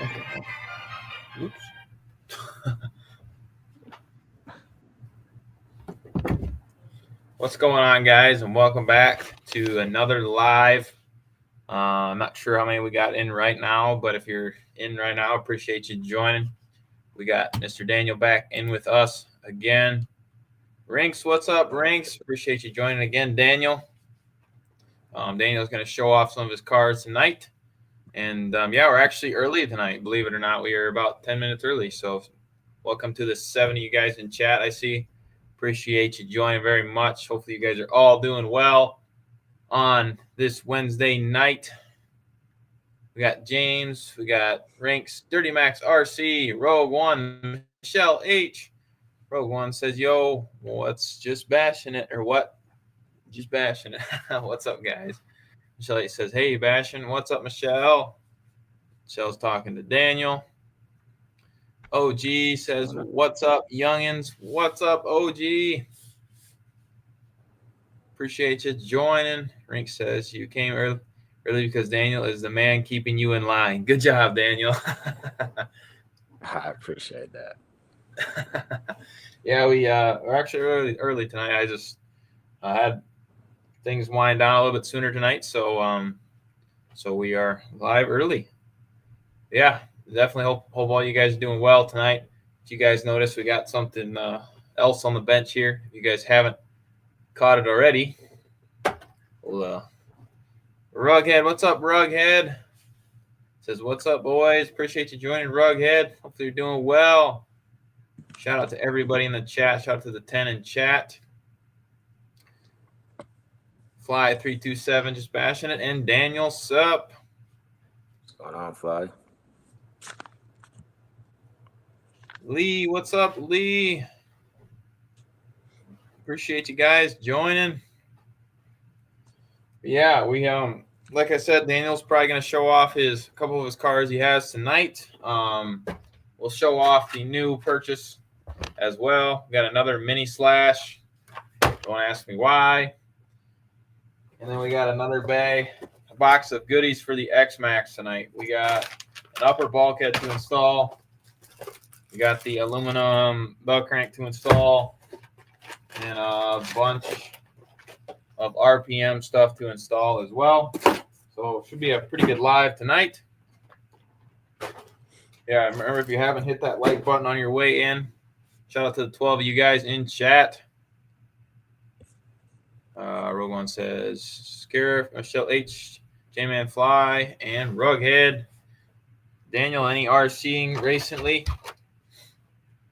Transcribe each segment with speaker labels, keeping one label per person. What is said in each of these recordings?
Speaker 1: Okay. Oops. What's going on, guys? And welcome back to another live. I'm not sure how many we got in right now, but if you're in right now, appreciate you joining. We got Mr. Daniel back in with us again. Rinks, what's up, Rinks? Appreciate you joining again, Daniel. Daniel's going to show off some of his cards tonight. And yeah, we're actually early tonight. Believe it or not, we are about 10 minutes early. So welcome to the 7 of you guys in chat, I see. Appreciate you joining very much. Hopefully you guys are all doing well on this Wednesday night. We got James, we got Rinks, Dirty Max RC, Rogue One, Michelle H. Rogue One says, yo, what's just bashing it? Or what? Just bashing it. What's up, guys? Michelle H says, hey, bashing. What's up, Michelle? Michelle's talking to Daniel. OG says, what's up, youngins? What's up, OG? Appreciate you joining. Rink says, you came early because Daniel is the man keeping you in line. Good job, Daniel.
Speaker 2: I appreciate that.
Speaker 1: Yeah, we're actually early tonight. I just had things wind down a little bit sooner tonight, so we are live early. Yeah, definitely hope all you guys are doing well tonight. If you guys notice, we got something else on the bench here. If you guys haven't caught it already, well, Rughead, what's up, Rughead? Says, what's up, boys? Appreciate you joining, Rughead. Hopefully you're doing well. Shout out to everybody in the chat. Shout out to the 10 in chat. Fly327, just bashing it. And Daniel Sup.
Speaker 2: What's going on, Fly?
Speaker 1: Lee, what's up, Lee? Appreciate you guys joining. Yeah, we like I said, Daniel's probably gonna show off a couple of his cars he has tonight. We'll show off the new purchase as well. We got another mini slash. Don't ask me why. And then we got another a box of goodies for the X Max tonight. We got an upper bulkhead to install. We got the aluminum bell crank to install, and a bunch of RPM stuff to install as well. So it should be a pretty good live tonight. Yeah, remember, if you haven't hit that like button on your way in, shout out to the 12 of you guys in chat. Rogue One says, Scariff, Michelle H, J-Man Fly, and Rughead. Daniel, any RCing recently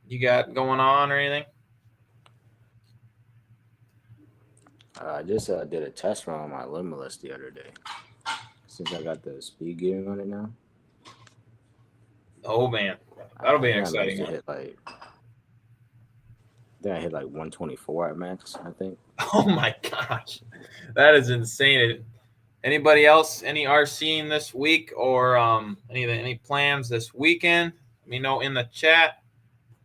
Speaker 1: you got going on or anything?
Speaker 2: I just did a test run on my Limitless the other day. Since I got the speed gearing on it now.
Speaker 1: Oh, man. That'll be an exciting
Speaker 2: one. I hit like 124 at max, I think.
Speaker 1: Oh, my gosh. That is insane. Anybody else, any RCing this week or any plans this weekend? Let me know in the chat.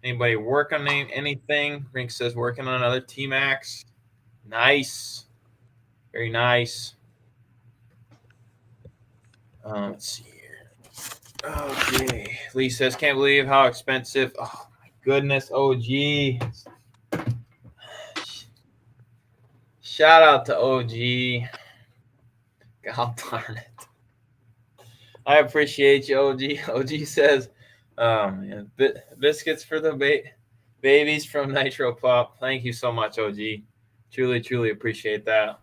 Speaker 1: Anybody work on anything? Rink says working on another T-Max. Nice. Very nice. Let's see here. Okay. Lee says, can't believe how expensive. Oh, my goodness. OG. Shout out to OG. God darn it. I appreciate you, OG. OG says, biscuits for the babies from Nitro Pop. Thank you so much, OG. Truly, truly appreciate that.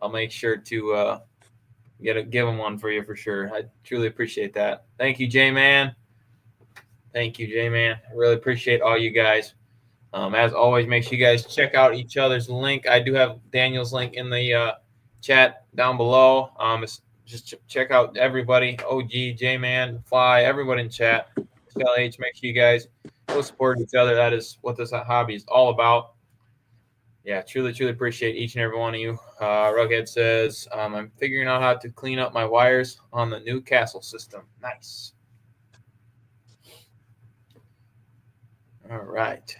Speaker 1: I'll make sure to give them one for you for sure. I truly appreciate that. Thank you, J-Man. Thank you, J-Man. I really appreciate all you guys. As always, make sure you guys check out each other's link. I do have Daniel's link in the chat down below. Just check out everybody, OG, J-Man, Fly, everybody in chat. LH, make sure you guys go support each other. That is what this hobby is all about. Yeah, truly, truly appreciate each and every one of you. Rughead says, I'm figuring out how to clean up my wires on the new castle system. Nice. All right.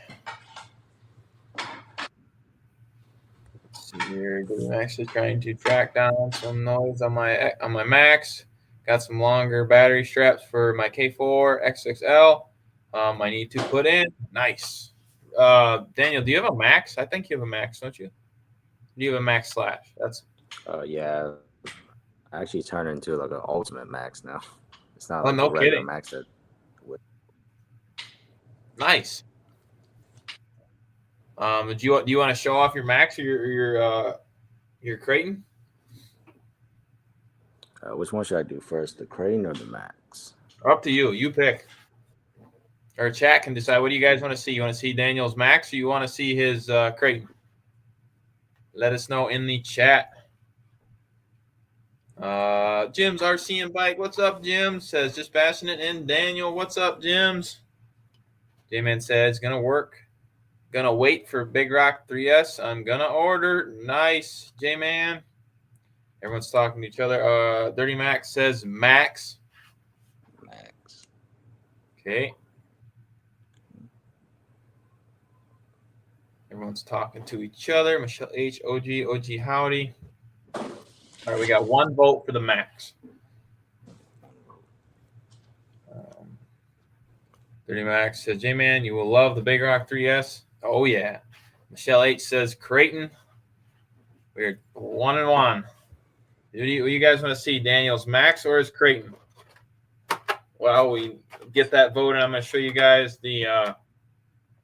Speaker 1: Let's see here. I'm actually trying to track down some noise on my Max. Got some longer battery straps for my K4 XXL. I need to put in. Nice. Daniel, do you have a max? I think you have a max, don't you? Do you have a max slash? That's
Speaker 2: Yeah. I actually turned into like an ultimate max now. It's not
Speaker 1: oh,
Speaker 2: like the
Speaker 1: no
Speaker 2: regular
Speaker 1: kidding.
Speaker 2: max that.
Speaker 1: Nice. Do you want to show off your max or your Creighton?
Speaker 2: Which one should I do first, the crane or the max?
Speaker 1: Up to you. You pick. Or chat can decide. What do you guys want to see? You want to see Daniel's max or you want to see his Creighton? Let us know in the chat. Jim's RC and Bike. What's up, Jim? Says JustBashinit and Daniel. What's up, Jim's? J-Man says gonna work. Gonna wait for Big Rock 3S. I'm gonna order. Nice, J-Man. Everyone's talking to each other. Dirty Max says max.
Speaker 2: Max.
Speaker 1: Okay. Everyone's talking to each other. Michelle H, OG howdy. All right, we got one vote for the max. Dirty Max says, J-Man, you will love the Big Rock 3S. Oh, yeah. Michelle H says, Creighton. We're 1-1. What do you guys want to see, Daniel's max or his Creighton? Well, we get that vote, and I'm going to show you guys the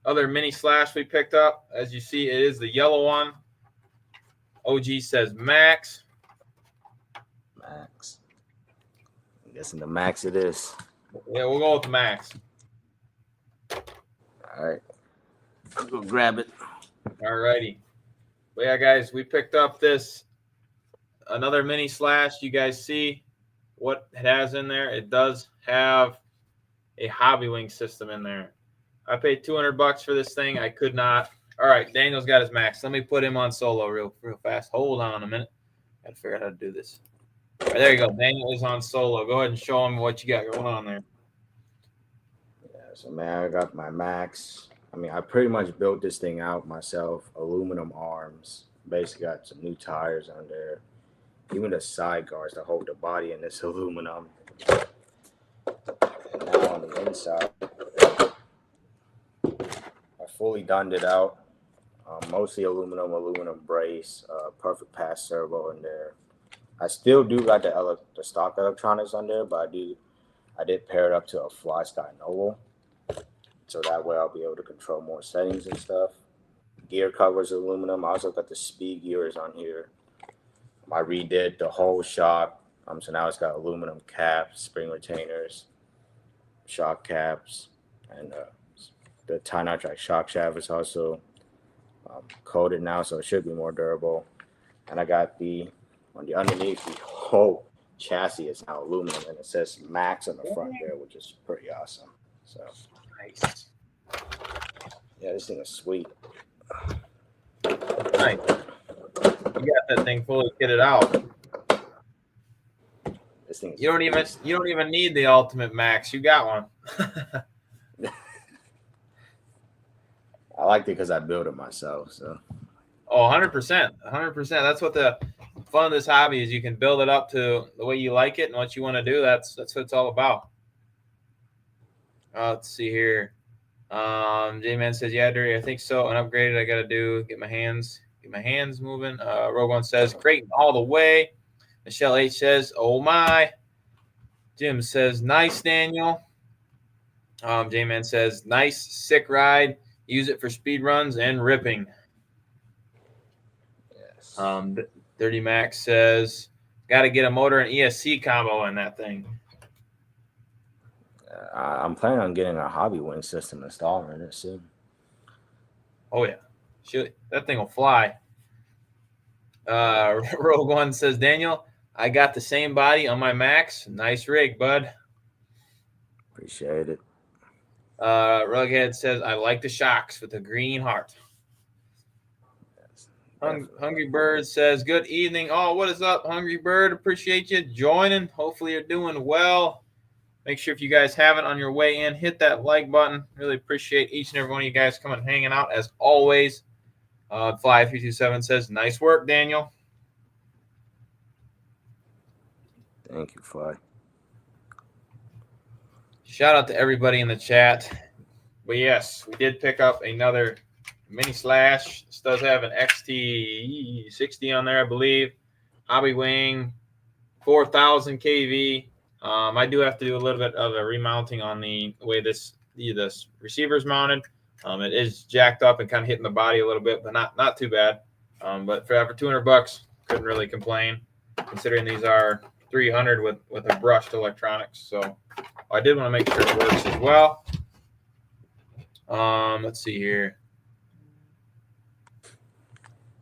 Speaker 1: other mini slash we picked up. As you see, it is the yellow one. OG says max.
Speaker 2: Max. I'm guessing the max it is.
Speaker 1: Yeah, we'll go with the max.
Speaker 2: All right. I'll go grab it.
Speaker 1: All righty. Well, yeah, guys, we picked up another mini slash. You guys see what it has in there? It does have a hobby wing system in there. I paid $200 for this thing. I could not. All right, Daniel's got his max. Let me put him on solo real fast. Hold on a minute. Got to figure out how to do this. All right, there you go. Daniel is on solo. Go ahead and show him what you got going on there.
Speaker 2: Yeah, so man, I got my max. I mean, I pretty much built this thing out myself. Aluminum arms. Basically got some new tires on there. Even the side guards that hold the body in this aluminum. And now on the inside, I fully donned it out. Mostly aluminum brace, perfect pass servo in there. I still do got the stock electronics on there, but I did pair it up to a Fly Sky Noble, so that way I'll be able to control more settings and stuff. Gear covers aluminum. I also got the speed gears on here. I redid the whole shock, so now it's got aluminum caps, spring retainers, shock caps, and the tie nitride shock shaft is also coated now, so it should be more durable. And I got on the underneath, the whole chassis is now aluminum, and it says Max on the front there, which is pretty awesome. So
Speaker 1: nice.
Speaker 2: Yeah, this thing is sweet.
Speaker 1: Nice. You got that thing fully kitted out.
Speaker 2: This thing.
Speaker 1: You don't even need the ultimate max. You got one.
Speaker 2: I liked it because I built it myself. So.
Speaker 1: Oh, 100%. 100%. That's what the fun of this hobby is. You can build it up to the way you like it and what you want to do. That's what it's all about. Let's see here. J-Man says, yeah, Dirty, I think so. Unupgraded, I got to do, get my hands moving. Rogue One says, Creighton all the way. Michelle H says, oh my. Jim says, nice, Daniel. J-Man says, nice, sick ride. Use it for speed runs and ripping.
Speaker 2: Yes.
Speaker 1: Dirty Max says, got to get a motor and ESC combo in that thing.
Speaker 2: I'm planning on getting a hobby wing system installed in it soon.
Speaker 1: Oh, yeah. That thing will fly. Rogue One says, Daniel, I got the same body on my Max. Nice rig, bud.
Speaker 2: Appreciate it.
Speaker 1: Rughead says, I like the shocks with the green heart. Yes, Hungry Bird says, good evening. Oh, what is up, Hungry Bird? Appreciate you joining. Hopefully you're doing well. Make sure if you guys haven't on your way in, hit that like button. Really appreciate each and every one of you guys coming and hanging out as always. Fly327 says, nice work, Daniel.
Speaker 2: Thank you, Fly.
Speaker 1: Shout out to everybody in the chat. But yes, we did pick up another mini slash. This does have an XT60 on there, I believe. Hobby Wing, 4,000 kV. I do have to do a little bit of a remounting on the way this receiver is mounted. It is jacked up and kind of hitting the body a little bit, but not too bad. But for $200, couldn't really complain, considering these are 300 with a brushed electronics. So I did want to make sure it works as well. Let's see here.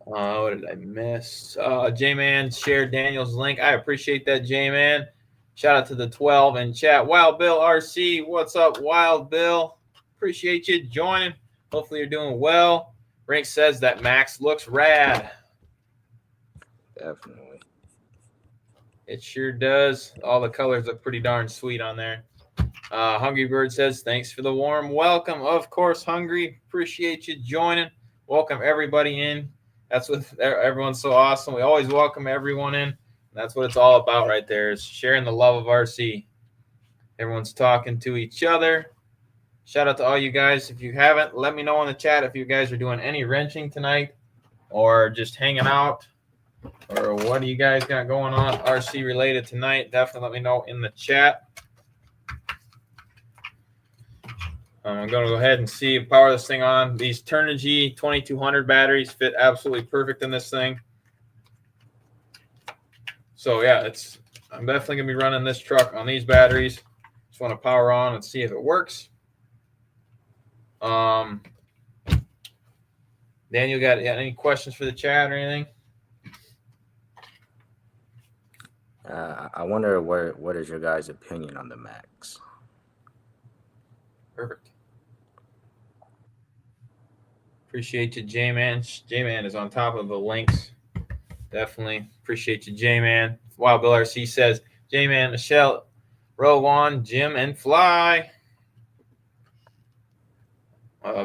Speaker 1: What did I miss? J-Man shared Daniel's link. I appreciate that, J-Man. Shout out to the 12 in chat. Wild Bill RC, what's up, Wild Bill? Appreciate you joining. Hopefully you're doing well. Rank says that Max looks rad.
Speaker 2: Definitely.
Speaker 1: It sure does. All the colors look pretty darn sweet on there. Hungry Bird says, thanks for the warm welcome. Of course, Hungry. Appreciate you joining. Welcome everybody in. That's what everyone's so awesome. We always welcome everyone in. That's what it's all about right there, is sharing the love of RC. Everyone's talking to each other. Shout out to all you guys. If you haven't, let me know in the chat if you guys are doing any wrenching tonight or just hanging out, or what do you guys got going on RC related tonight. Definitely let me know in the chat. I'm going to go ahead and power this thing on. These Turnigy 2200 batteries fit absolutely perfect in this thing. So yeah, I'm definitely gonna be running this truck on these batteries. Just want to power on and see if it works. Daniel, got any questions for the chat or anything?
Speaker 2: I wonder what is your guys' opinion on the Max?
Speaker 1: Perfect. Appreciate you, J-Man. J-Man is on top of the links. Definitely appreciate you, J-Man. Wild Bill RC says, J-Man, Michelle, Rowan, Jim, and Fly.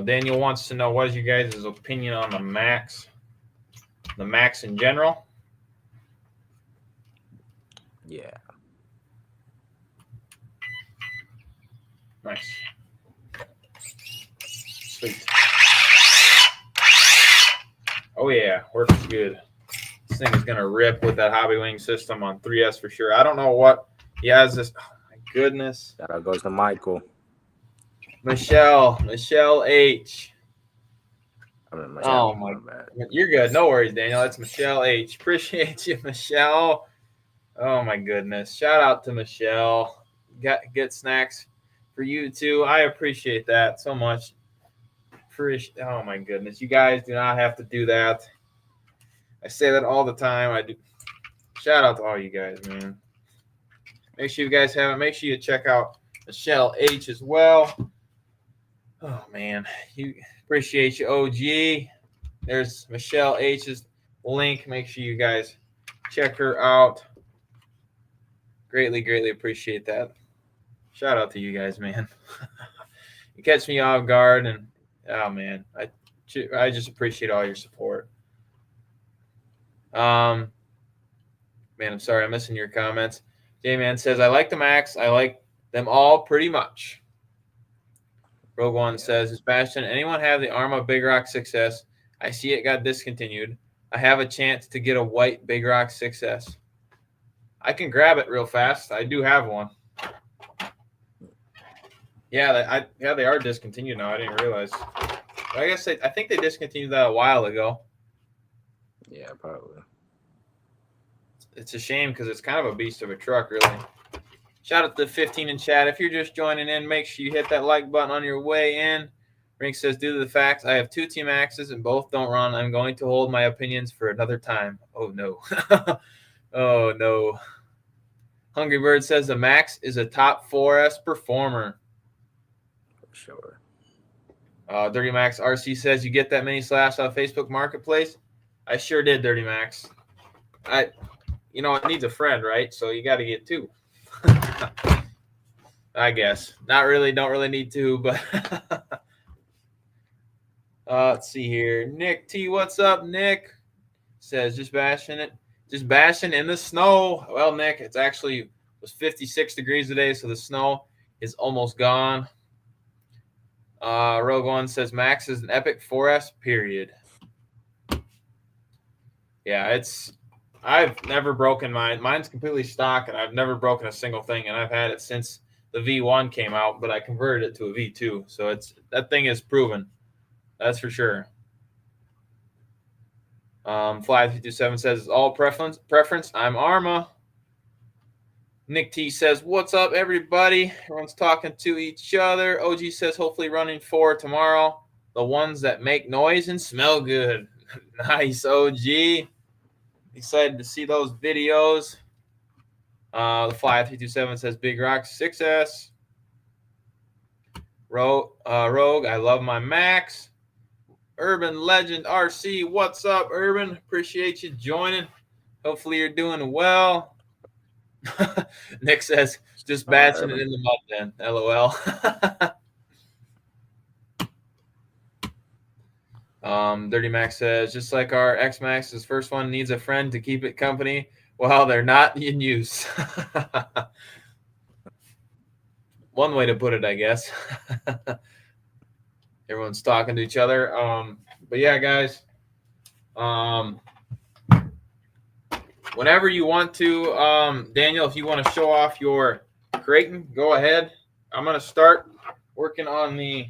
Speaker 1: Daniel wants to know, what is your guys' opinion on the Max? The Max in general?
Speaker 2: Yeah.
Speaker 1: Nice. Sweet. Oh, yeah. Works good. This thing is going to rip with that Hobby Wing system on 3S for sure. I don't know what he has this. Oh, my goodness.
Speaker 2: That goes to Michael.
Speaker 1: Michelle H.
Speaker 2: Michelle,
Speaker 1: oh, my God. You're good. No worries, Daniel. That's Michelle H. Appreciate you, Michelle. Oh, my goodness. Shout out to Michelle. Get snacks for you, too. I appreciate that so much. Oh, my goodness. You guys do not have to do that. I say that all the time. I do. Shout out to all you guys, man. Make sure you guys have it. Make sure you check out Michelle H as well. Oh, man. Appreciate you, OG. There's Michelle H's link. Make sure you guys check her out. Greatly, greatly appreciate that. Shout out to you guys, man. You catch me off guard, and oh, man. I just appreciate all your support. Man, I'm sorry, I'm missing your comments. J-Man says, I like the Max. I like them all pretty much. Rogue One says, Sebastian, anyone have the Arma Big Rock 6S? I see it got discontinued. I have a chance to get a white Big Rock 6S. I can grab it real fast. I do have one. Yeah, they are discontinued now. I didn't realize. But I guess I think they discontinued that a while ago.
Speaker 2: Yeah, probably.
Speaker 1: It's a shame because it's kind of a beast of a truck, really. Shout out to the 15 in chat. If you're just joining in, make sure you hit that like button on your way in. Rink says, due to the facts, I have 2 T-Maxes and both don't run. I'm going to hold my opinions for another time. Oh, no. Oh, no. Hungry Bird says the Max is a top 4S performer.
Speaker 2: For sure.
Speaker 1: Dirty Max RC says, you get that mini slash off Facebook Marketplace? I sure did, Dirty Max. It needs a friend, right? So you got to get 2. I guess. Not really. Don't really need 2, but let's see here. Nick T, what's up, Nick? Says, just bashing in the snow. Well, Nick, it's actually was 56 degrees today, so the snow is almost gone. Rogue One says Max is an epic 4S, period. Yeah, I've never broken mine. Mine's completely stock, and I've never broken a single thing, and I've had it since the V1 came out, but I converted it to a V2, so that thing is proven. That's for sure. Fly327 says all preference. I'm Arma. Nick T says, what's up, everybody? Everyone's talking to each other. OG says, hopefully running 4 tomorrow. The ones that make noise and smell good. Nice, OG. Excited to see those videos. The Fly327 says, Big Rock 6S. Rogue, I love my Max. Urban Legend RC, what's up, Urban? Appreciate you joining. Hopefully you're doing well. Nick says, just bashing it in the mud then. LOL. Dirty Max says, just like our X-Max, his first one needs a friend to keep it company while they're not in use. One way to put it, I guess. Everyone's talking to each other. But yeah, guys. Whenever you want to, Daniel, if you want to show off your Creighton, go ahead. I'm going to start working on the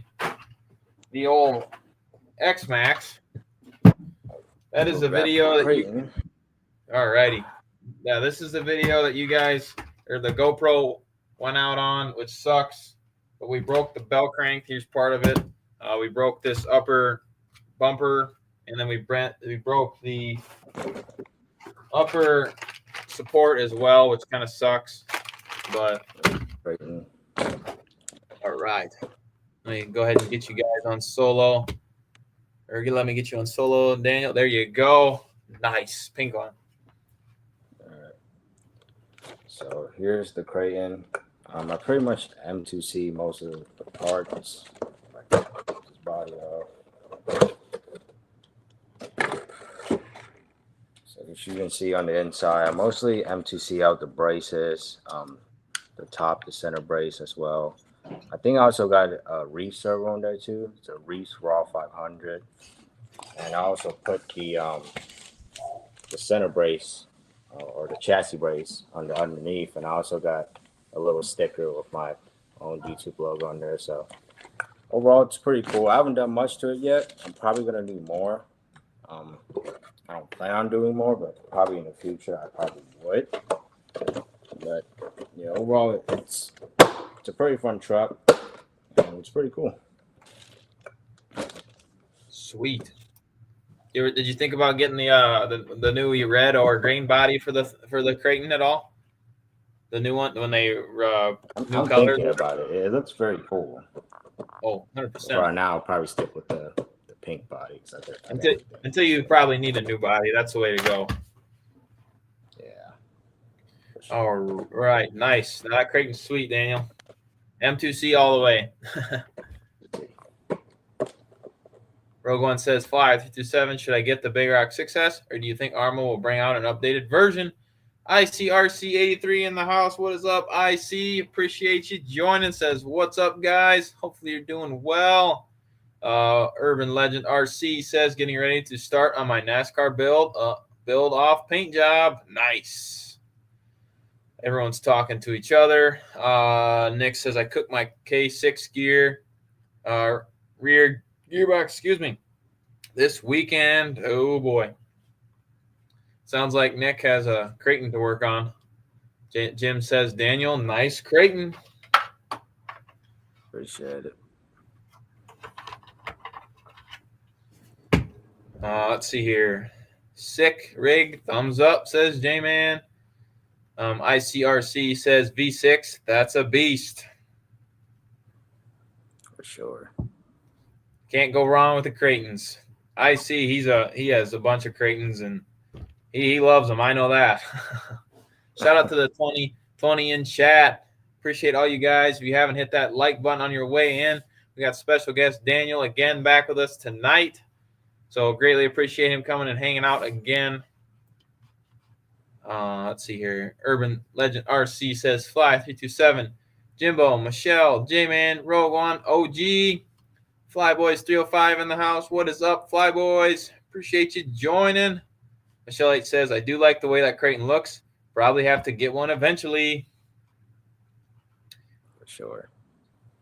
Speaker 1: old X-Max. That is a video that you... Alrighty. Yeah, this is the video that you guys, or the GoPro went out on, which sucks. But we broke the bell crank. Here's part of it. We broke this upper bumper, and then we broke the upper support as well, which kind of sucks. But all right, let me go ahead and get you guys on solo, or let me get you on solo, Daniel. There you go. Nice pink one.
Speaker 2: All right. So here's the Creighton. I pretty much M2C most of the parts. Like this body off. So as you can see on the inside, I mostly M2C out the braces, the top, the center brace as well. I think I also got a Reef servo on there too. It's a Reef Raw 500, and I also put the center brace or the chassis brace underneath, and I also got a little sticker with my own YouTube logo on there. So overall, it's pretty cool. I haven't done much to it yet. I'm probably gonna do more. I don't plan on doing more, but probably in the future I probably would. But yeah, overall it's a pretty fun truck, and it's pretty cool.
Speaker 1: Sweet. Did you think about getting the new red or green body for the Creighton at all? The new one when they
Speaker 2: I'm thinking about it. It looks very cool.
Speaker 1: Oh, 100%.
Speaker 2: Right now, I'll probably stick with the pink body.
Speaker 1: Until you probably need a new body. That's the way to go.
Speaker 2: Yeah.
Speaker 1: Sure. All right. Nice. Now that Creighton's sweet, Daniel. M2C all the way. Rogue One says, Fly327, should I get the Big Rock 6S, or do you think Arma will bring out an updated version? ICRC83 in the house. What is up, IC? Appreciate you joining. Says, what's up, guys? Hopefully you're doing well. Urban Legend RC says, getting ready to start on my NASCAR build off paint job. Nice. Everyone's talking to each other. Nick says, I cooked my K6 gear rear gearbox, this weekend. Oh boy. Sounds like Nick has a Creighton to work on. Jim says, Daniel, nice Creighton.
Speaker 2: Appreciate it.
Speaker 1: Let's see here. Sick rig, thumbs up, says J-Man. ICRC says V6, that's a beast.
Speaker 2: For sure.
Speaker 1: Can't go wrong with the Creightons. IC, he has a bunch of Creightons, and he loves them. I know that. Shout out to the 20 in chat. Appreciate all you guys. If you haven't hit that like button on your way in, we got special guest Daniel again back with us tonight. So greatly appreciate him coming and hanging out again. Let's see here. Urban Legend RC says, Fly327, Jimbo, Michelle, J-Man, Rogue One, OG, Flyboys 305 in the house. What is up, Flyboys? Appreciate you joining. Michelle H says, I do like the way that Creighton looks. Probably have to get one eventually.
Speaker 2: For sure.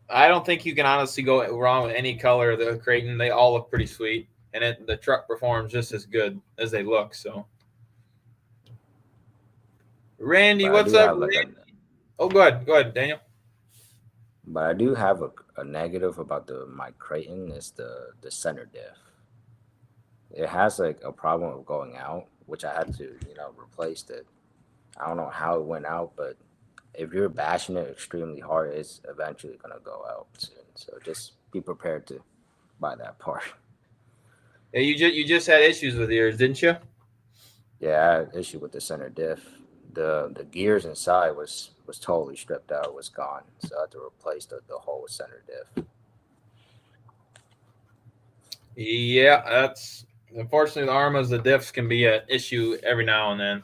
Speaker 1: I don't think you can honestly go wrong with any color of the Creighton. They all look pretty sweet. And the truck performs just as good as they look. So, Randy, what's up, Randy? Oh, go ahead, Daniel.
Speaker 2: But I do have a negative about my Creighton is the center diff. It has like a problem of going out, which I had to replace it. I don't know how it went out, but if you're bashing it extremely hard, it's eventually gonna go out soon. So just be prepared to buy that part.
Speaker 1: Yeah, you just had issues with yours, didn't you?
Speaker 2: Yeah, I had an issue with the center diff. The gears inside was totally stripped out, was gone. So I had to replace the whole center diff.
Speaker 1: Yeah, that's unfortunately the ARMAs, the diffs can be an issue every now and then.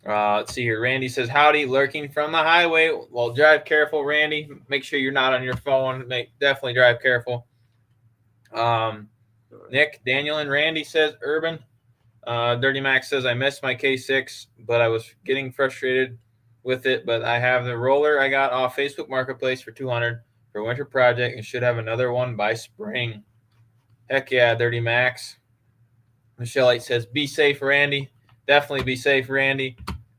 Speaker 2: Yeah.
Speaker 1: Let's see here. Randy says, howdy, lurking from the highway. Well, drive careful, Randy. Make sure you're not on your phone. Definitely drive careful. Nick, Daniel, and Randy says, Urban. Dirty Max says, I missed my K6, but I was getting frustrated with it. But I have the roller I got off Facebook Marketplace for $200 for winter project and should have another one by spring. Heck yeah, Dirty Max. Michelle 8 says, be safe, Randy. Definitely be safe, Randy.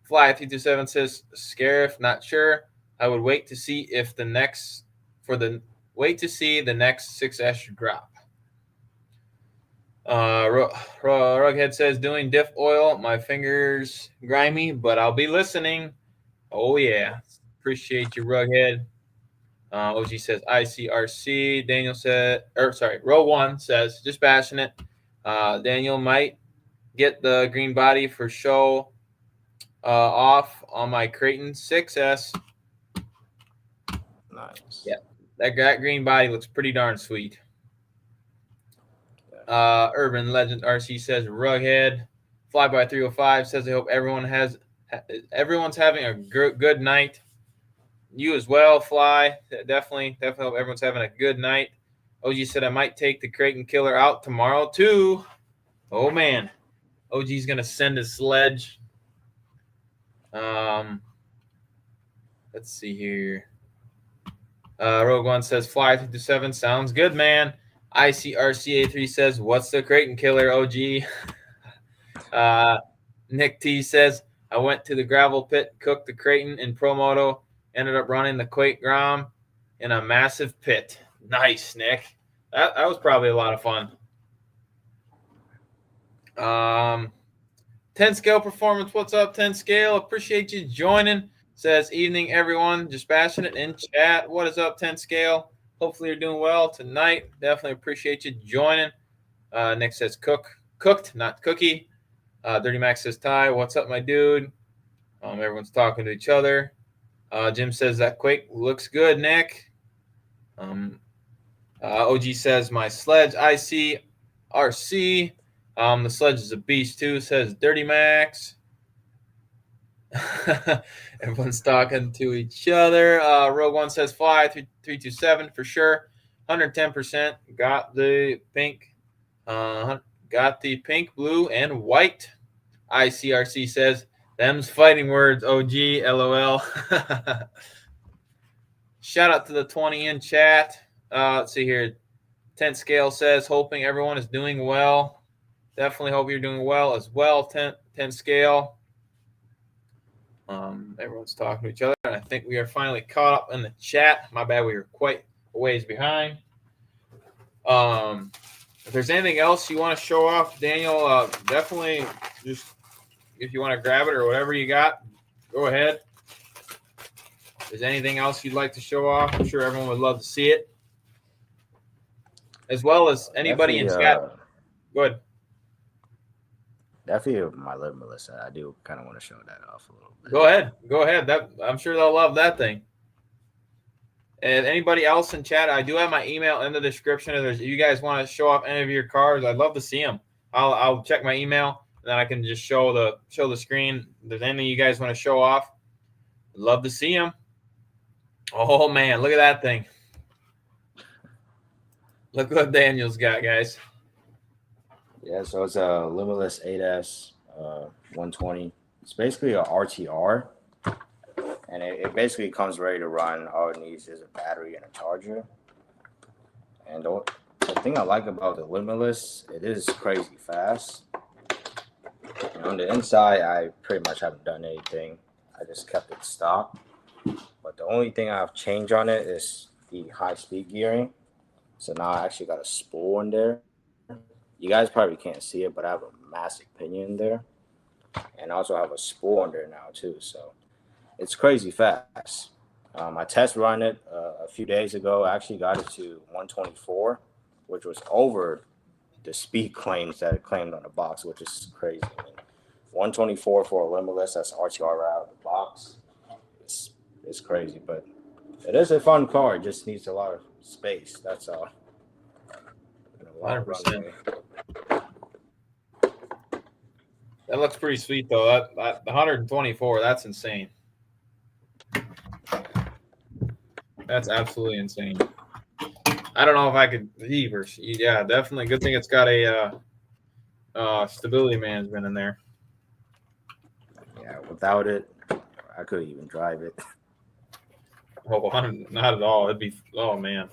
Speaker 1: Fly327 says, Scarif, not sure. I would wait to see if the next 6S drop. Rughead says, doing diff oil. My fingers grimy, but I'll be listening. Oh, yeah. Appreciate you, Rughead. OG says, ICRC. Daniel said, row 1 says, just bashing it. Daniel might get the green body for show off on my Creighton 6S.
Speaker 2: Nice.
Speaker 1: Yeah, that green body looks pretty darn sweet. Urban Legend RC says, Rughead. Flyby 305 says, I hope everyone's having a good night. You as well, Fly. Definitely hope everyone's having a good night. OG said, I might take the Creighton Killer out tomorrow, too. Oh, man. OG's going to send his sledge. Let's see here. Rogue One says, Fly 57 sounds good, man. ICRCA3 says, what's the Creighton Killer, OG? Nick T says, I went to the gravel pit, cooked the Creighton in Pro Moto, ended up running the Quake Grom in a massive pit. Nice, Nick. That was probably a lot of fun. 10 Scale Performance, what's up, 10 Scale? Appreciate you joining. Says, evening, everyone. Just bashing it in chat. What is up, 10 Scale? Hopefully you're doing well tonight. Definitely appreciate you joining. Nick says, cooked, not cookie. Dirty Max says, Ty, what's up, my dude? Everyone's talking to each other. Jim says, that Quake looks good, Nick. OG says, my sledge, ICRC. The sledge is a beast, too, says Dirty Max. Everyone's talking to each other. Rogue One says, Fly 327 for sure. 110%. Got the pink, blue, and white. ICRC says, them's fighting words, OG, LOL. Shout out to the 20 in chat. Let's see here. 10 Scale says, hoping everyone is doing well. Definitely hope you're doing well as well, 10 Scale. Everyone's talking to each other, and I think we are finally caught up in the chat. My bad, we were quite a ways behind. If there's anything else you want to show off, Daniel, definitely just if you want to grab it or whatever you got, go ahead. If there's anything else you'd like to show off, I'm sure everyone would love to see it. As well as anybody in chat. Go ahead.
Speaker 2: Definitely my lip, Melissa. I do kind of want to show that off a little bit.
Speaker 1: Go ahead. I'm sure they'll love that thing. And anybody else in chat, I do have my email in the description. If you guys want to show off any of your cars, I'd love to see them. I'll check my email, and then I can just show the screen. If there's anything you guys want to show off, Love to see him. Oh, man, look at that thing. Look what Daniel's got, guys.
Speaker 2: Yeah, so it's a Limitless 8S 120. It's basically a RTR, and it basically comes ready to run. All it needs is a battery and a charger. And the thing I like about the Limitless, it is crazy fast. And on the inside, I pretty much haven't done anything. I just kept it stock. But the only thing I've changed on it is the high-speed gearing. So now I actually got a spool in there. You guys probably can't see it, but I have a massive pinion in there. And I also have a spool in there now too. So it's crazy fast. I test run it a few days ago. I actually got it to 124, which was over the speed claims that it claimed on the box, which is crazy. I mean, 124 for a Limitless, that's RTR out of the box. It's crazy, but it is a fun car. It just needs a lot of space. That's all.
Speaker 1: 100%. That looks pretty sweet, though. That 124, that's insane. That's absolutely insane. I don't know if I could. Yeah, definitely. Good thing it's got a stability management in there.
Speaker 2: Yeah, without it, I couldn't even drive it.
Speaker 1: Oh, not at all. It'd be. Oh man.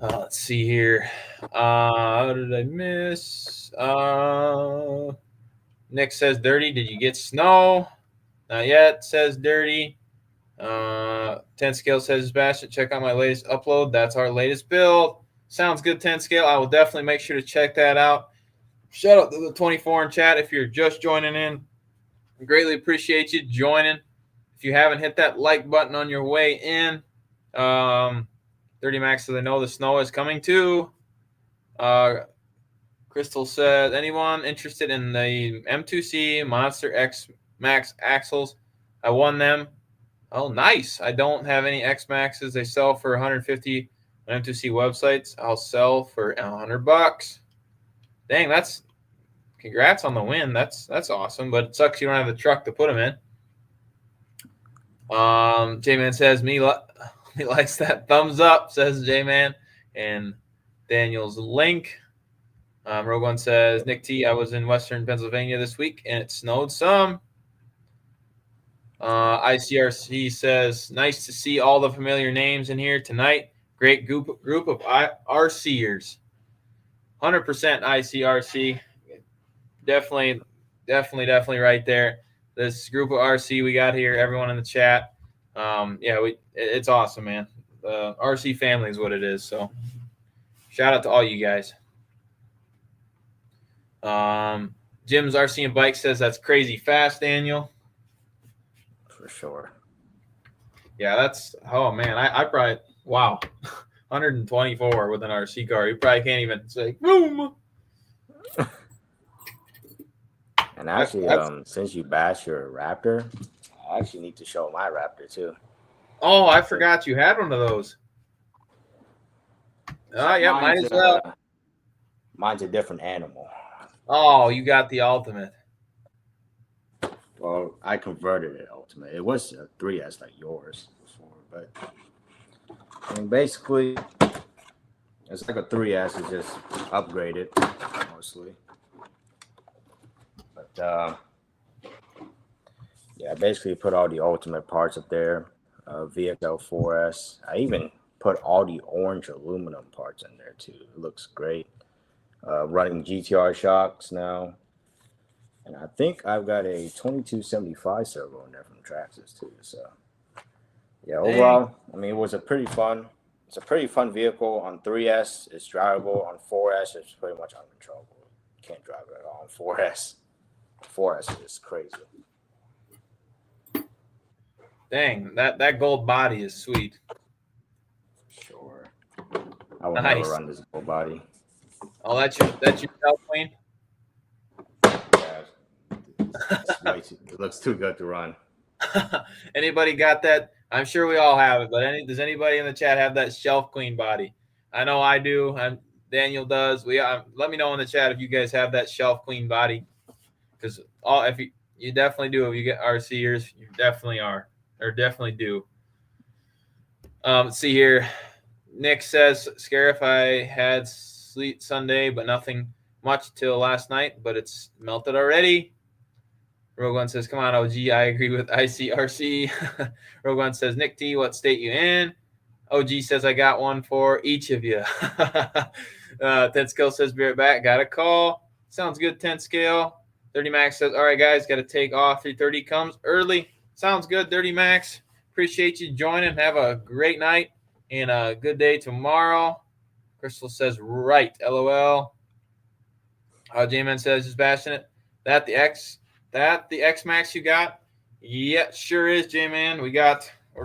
Speaker 1: Let's see here. How did I miss? Nick says dirty. Did you get snow? Not yet. Says dirty. 10 scale says Bastion. Check out my latest upload. That's our latest build. Sounds good, 10 scale. I will definitely make sure to check that out. Shout out to the 24 in chat if you're just joining in. Greatly appreciate you joining. If you haven't hit that like button on your way in, 30 Max, so they know the snow is coming too. Crystal says, anyone interested in the M2C Monster X Max axles? I won them. Oh, nice. I don't have any X Maxes. They sell for 150 on M2C websites. I'll sell for $100. Dang, that's congrats on the win. That's awesome, but it sucks you don't have the truck to put them in. J-Man says, me likes that thumbs up, says J-Man. And Daniel's link. Rogue One says, Nick T, I was in Western Pennsylvania this week, and it snowed some. ICRC says, nice to see all the familiar names in here tonight. Great group of RCers. 100% ICRC. Definitely right there. This group of RC we got here, everyone in the chat. It's awesome, man. The RC family is what it is. So shout out to all you guys. Jim's RC and Bike says that's crazy fast, Daniel.
Speaker 2: For sure.
Speaker 1: Yeah, that's man. I probably 124 with an RC car. You probably can't even say boom.
Speaker 2: And actually, since you bashed your Raptor, I actually need to show my Raptor too.
Speaker 1: Oh, I forgot you had one of those. Oh, yeah, might as well.
Speaker 2: Mine's a different animal.
Speaker 1: Oh, you got the ultimate.
Speaker 2: Well, I converted it ultimate. It was a 3S like yours before, but I mean, basically, it's like a 3S. It's just upgraded mostly. But yeah, I basically put all the ultimate parts up there. VXL 4S. I even put all the orange aluminum parts in there too. It looks great. Running GTR shocks now. And I think I've got a 2275 servo in there from Traxxas too. So yeah, overall, I mean, it's a pretty fun vehicle. On 3S, it's drivable. On 4S, it's pretty much uncontrollable. You can't drive it at all on 4S. 4S is crazy.
Speaker 1: Dang, that gold body is sweet.
Speaker 2: Sure. I will never run this gold body.
Speaker 1: Oh, that's your South Queen?
Speaker 2: Yeah. It looks too good to run.
Speaker 1: Anybody got that? I'm sure we all have it, but does anybody in the chat have that Shelf Queen body? I know I do. Daniel does. Let me know in the chat if you guys have that Shelf Queen body, because if You definitely do. If you get RCers, you definitely are, or definitely do. Let's see here. Nick says, Scariff, I had sleet Sunday, but nothing much till last night, but it's melted already. Rogue One says, come on, OG, I agree with ICRC. Rogue One says, Nick T, what state you in? OG says, I got one for each of you. 10 Scale says, be right back, got a call. Sounds good, 10 Scale. 30 Max says, all right, guys, got to take off. 3:30 comes early. Sounds good, 30 Max. Appreciate you joining. Have a great night and a good day tomorrow. Crystal says, right, LOL. J-Man says, just bashing it. That the X Max you got? Yeah, sure is, J-Man. We're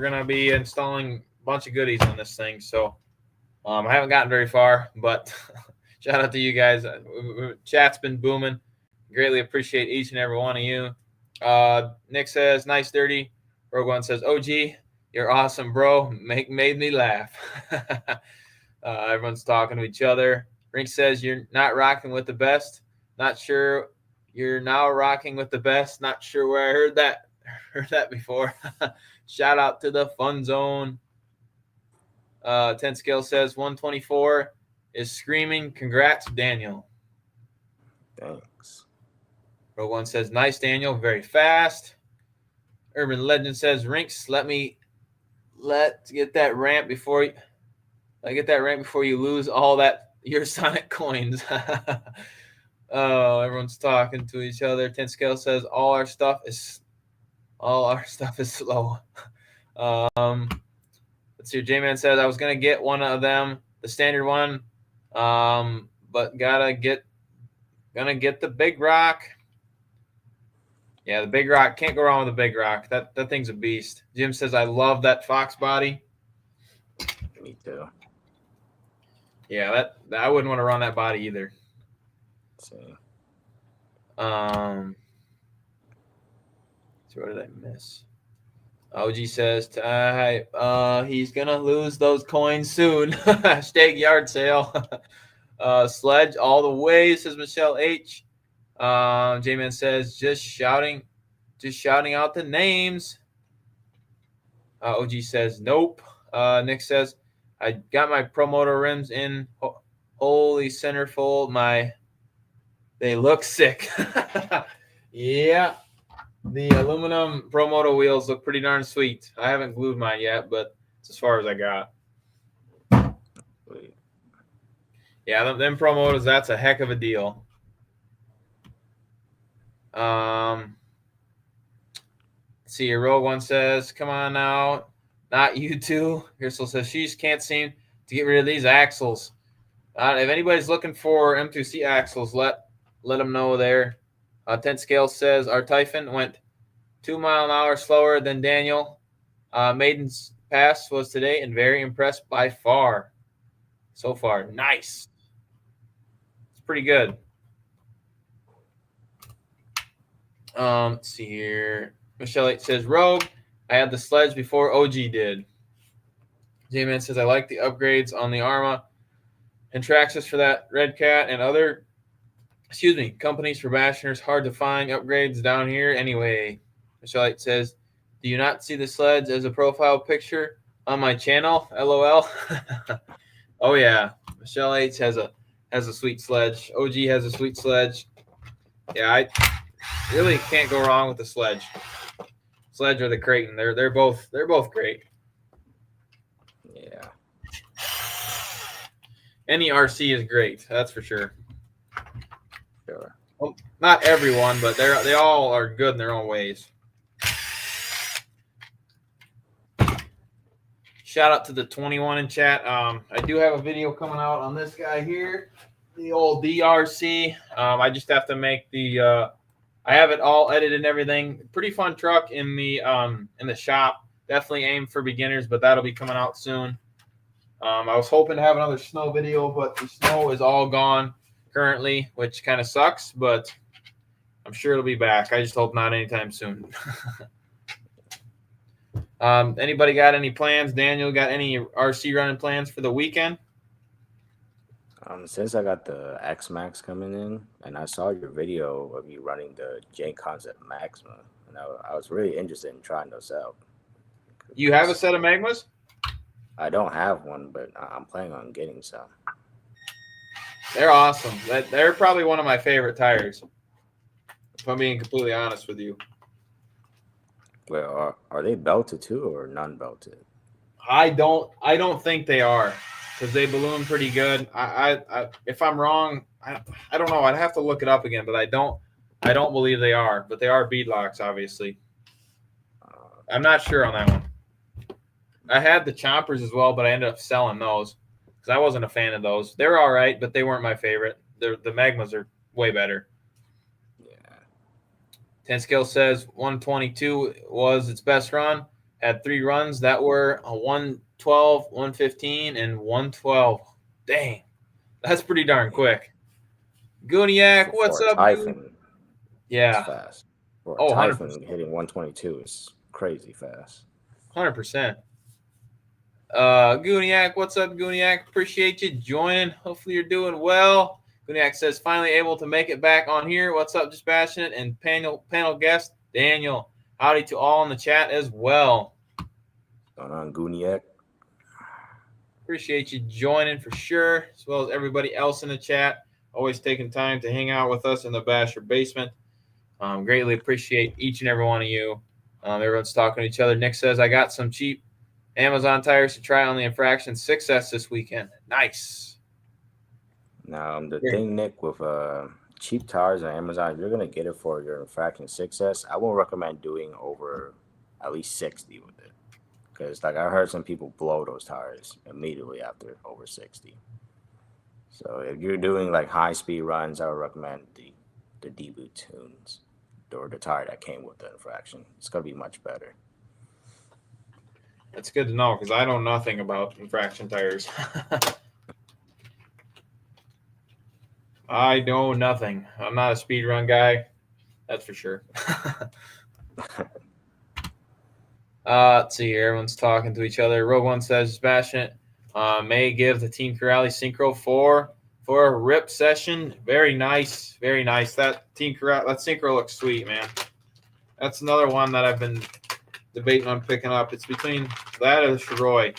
Speaker 1: gonna be installing a bunch of goodies on this thing. So I haven't gotten very far, but shout out to you guys. Chat's been booming. Greatly appreciate each and every one of you. Nick says, nice, dirty. Rogue One says, OG, you're awesome, bro. Made me laugh. Everyone's talking to each other. Rink says, you're not rocking with the best. Not sure you're now rocking with the best. Not sure where I heard that before. Shout out to the Fun Zone. 10 Scale says 124 is screaming. Congrats, Daniel.
Speaker 2: Thanks.
Speaker 1: Rogue One says, nice, Daniel. Very fast. Urban Legend says, Rinks, let's get that ramp before you lose all that your Sonic coins. Oh, everyone's talking to each other. 10 Scale says all our stuff is slow. Let's see. J-Man says I was gonna get one of them, the standard one, but gonna get the big rock. Yeah, the big rock. Can't go wrong with the big rock. That thing's a beast. Jim says I love that Fox body.
Speaker 2: Me too.
Speaker 1: Yeah, that I wouldn't want to run that body either.
Speaker 2: Same.
Speaker 1: So what did I miss? OG says he's gonna lose those coins soon. Hashtag yard sale. Sledge all the way, says Michelle H. J-Man says just shouting out the names. OG says nope. Nick says I got my Promoter rims in. Holy centerfold, they look sick. Yeah, the aluminum Promoter wheels look pretty darn sweet. I haven't glued mine yet, but it's as far as I got.
Speaker 2: Sweet.
Speaker 1: Yeah, them Promoters, that's a heck of a deal. Let's see, Rogue One says, come on now. Not you two. Crystal says she just can't seem to get rid of these axles. If anybody's looking for M2C axles, let them know there. 10 Scale says our Typhon went 2 miles an hour slower than Daniel. Maiden's pass was today and very impressed by far. So far, nice. It's pretty good. Let's see here. Michelle 8 says, Rogue, I had the sledge before OG did. J-Man says, I like the upgrades on the Arma and Traxxas for that Red Cat and other, companies for Bashiners. Hard to find upgrades down here anyway. Michelle 8 says, do you not see the sledge as a profile picture on my channel? LOL. Oh, yeah. Michelle 8 has a sweet sledge. OG has a sweet sledge. Yeah, I really can't go wrong with the sledge. Sledge or the Creighton. They're both great.
Speaker 2: Yeah.
Speaker 1: Any RC is great. That's for sure.
Speaker 2: Sure.
Speaker 1: Well, not everyone, but they all are good in their own ways. Shout out to the 21 in chat. I do have a video coming out on this guy here, the old DRC. I just have to make the. I have it all edited and everything. Pretty fun truck in the shop. Definitely aimed for beginners, but that'll be coming out soon. I was hoping to have another snow video, but the snow is all gone currently, which kind of sucks, but I'm sure it'll be back. I just hope not anytime soon. Anybody got any plans? Daniel, got any RC running plans for the weekend?
Speaker 2: Since I got the X Max coming in, and I saw your video of you running the J Concept Maxima, and I was really interested in trying those out.
Speaker 1: You have a set of Magmas?
Speaker 2: I don't have one, but I'm planning on getting some.
Speaker 1: They're awesome. They're probably one of my favorite tires, if I'm being completely honest with you.
Speaker 2: Well, are they belted too or non-belted?
Speaker 1: I don't think they are, because they balloon pretty good. I if I'm wrong, I don't know. I'd have to look it up again, but I don't believe they are. But they are beadlocks, obviously. I'm not sure on that one. I had the chompers as well, but I ended up selling those because I wasn't a fan of those. They were all right, but they weren't my favorite. The Magmas are way better.
Speaker 2: Yeah.
Speaker 1: 10 Skill says 122 was its best run. Had 3 runs that were a 112, 115, and 112. Dang, that's pretty darn quick. Gooniac, what's up,
Speaker 2: Typhon?
Speaker 1: Yeah.
Speaker 2: It's fast. For
Speaker 1: Oh,
Speaker 2: Typhon
Speaker 1: 100%.
Speaker 2: hitting 122 is crazy fast.
Speaker 1: 100%. Gooniac, what's up, Gooniac? Appreciate you joining. Hopefully you're doing well. Gooniac says, finally able to make it back on here. What's up, JustBashinit? And panel guest, Daniel. Howdy to all in the chat as well.
Speaker 2: Going on, Gooniac.
Speaker 1: Appreciate you joining for sure, as well as everybody else in the chat. Always taking time to hang out with us in the Basher basement. Greatly appreciate each and every one of you. Everyone's talking to each other. Nick says, I got some cheap Amazon tires to try on the Infraction 6S this weekend. Nice.
Speaker 2: Now, the thing, Nick, with cheap tires on Amazon, if you're going to get it for your Infraction 6S, I won't recommend doing over at least 60 with it. Because, like, I heard some people blow those tires immediately after over 60. So, if you're doing, like, high-speed runs, I would recommend the Debut Tunes or the tire that came with the Infraction. It's going to be much better.
Speaker 1: That's good to know because I know nothing about Infraction tires. I know nothing. I'm not a speed run guy. That's for sure. Let's see here. Everyone's talking to each other. Rogue One says, Bastion may give the Team Corrali Synchro for a rip session. Very nice. Very nice. That Synchro looks sweet, man. That's another one that I've been debating on picking up. It's between that or the Shiroi.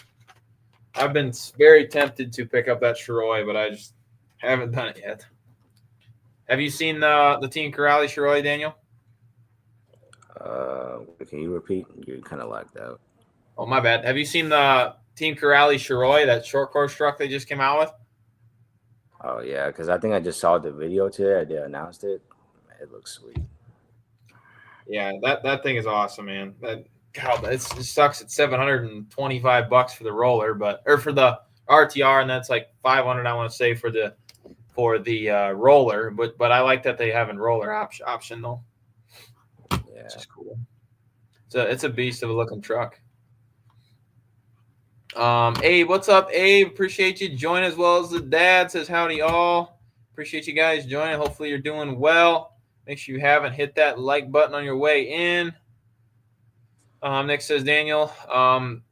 Speaker 1: I've been very tempted to pick up that Shiroi, but I just haven't done it yet. Have you seen the Team Corrali Shiroi, Daniel?
Speaker 2: Can you repeat? You kind of lagged out.
Speaker 1: Oh, my bad. Have you seen the Team Corrali Shiroi, that short course truck they just came out with?
Speaker 2: Oh, yeah, because I think I just saw the video today. They announced it. It looks sweet.
Speaker 1: Yeah, that thing is awesome, man. It sucks at $725 for the roller, or for the RTR, and that's like $500. I want to say for the roller, but I like that they have a roller option though.
Speaker 2: Yeah,
Speaker 1: it's just cool. It's a beast of a looking truck. Abe, what's up, Abe? Appreciate you joining, as well as the dad says howdy all. Appreciate you guys joining. Hopefully you're doing well. Make sure you haven't hit that like button on your way in. Nick says, Daniel,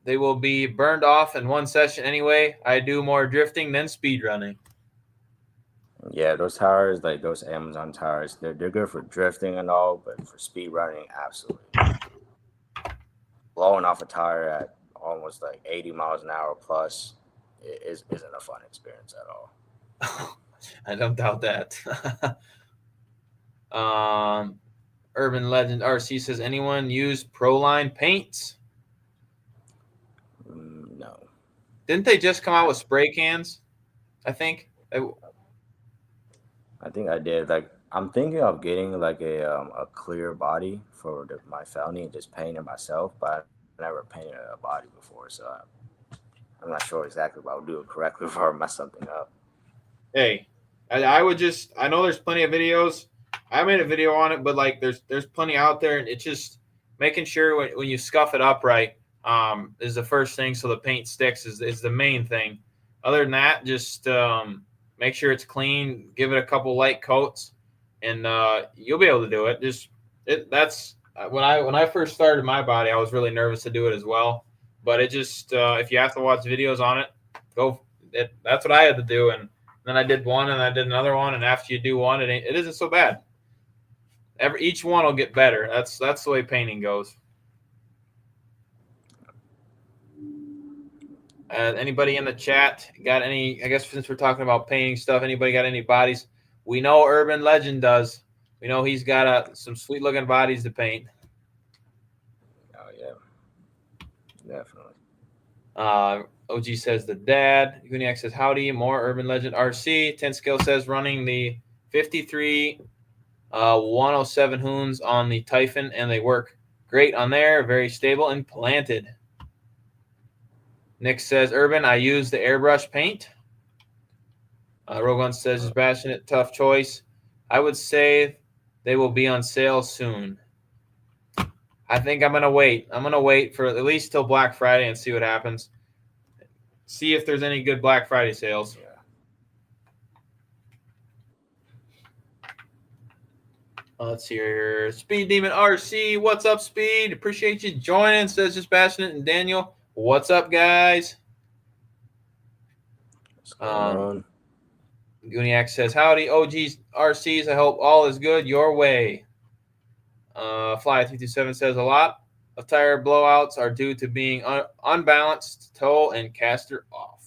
Speaker 1: they will be burned off in one session anyway. I do more drifting than speed running.
Speaker 2: Yeah, those tires, like those Amazon tires, they're good for drifting and all, but for speed running, absolutely. Blowing off a tire at almost like 80 miles an hour plus isn't a fun experience at all.
Speaker 1: I don't doubt that. Urban Legend RC says, anyone use Proline paints?
Speaker 2: No.
Speaker 1: Didn't they just come out with spray cans? I think
Speaker 2: I did. Like, I'm thinking of getting like a clear body for my felony and just painting it myself, but I've never painted a body before, so I'm not sure exactly if I'll do it correctly before I mess something up.
Speaker 1: Hey, I would just, I know there's plenty of videos. I made a video on it, but like there's plenty out there, and it's just making sure when you scuff it up right is the first thing, so the paint sticks is the main thing. Other than that, just make sure it's clean, give it a couple light coats, and you'll be able to do it. That's when I first started my body, I was really nervous to do it as well. But it just if you have to watch videos on it, that's what I had to do, and Then I did one, and I did another one, and after you do one, it isn't so bad. Each one will get better. That's the way painting goes. Anybody in the chat got any? I guess since we're talking about painting stuff, anybody got any bodies? We know Urban Legend does. We know he's got some sweet looking bodies to paint.
Speaker 2: Oh yeah, definitely.
Speaker 1: OG says the dad. Guniak says howdy. More Urban Legend RC. 10 Skill says running the 53 107 Hoons on the Typhon, and they work great on there. Very stable and planted. Nick says Urban, I use the airbrush paint. Rogan says JustBashinit, tough choice. I would say they will be on sale soon. I think I'm gonna wait. I'm gonna wait for at least till Black Friday and see what happens. See if there's any good Black Friday sales.
Speaker 2: Yeah.
Speaker 1: Let's see here. Speed Demon RC. What's up, Speed? Appreciate you joining. Says JustBashinit and Daniel. What's up, guys?
Speaker 2: What's going on?
Speaker 1: Guniak says howdy. OGs, RCs. I hope all is good your way. Fly327 says a lot of tire blowouts are due to being unbalanced, toe and caster off.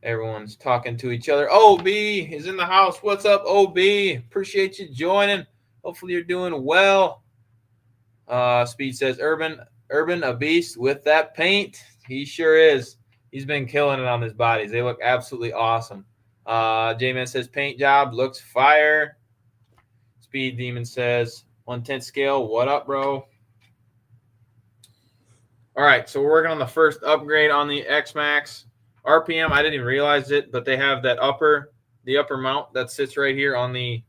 Speaker 1: Everyone's talking to each other. OB is in the house. What's up, OB? Appreciate you joining. Hopefully you're doing well. Speed says Urban a beast with that paint. He sure is. He's been killing it on his bodies. They look absolutely awesome. J-Man says paint job looks fire. Speed Demon says 1/10 scale. What up, bro? All right, so we're working on the first upgrade on the X-Max. RPM, I didn't even realize it, but they have the upper mount that sits right here on the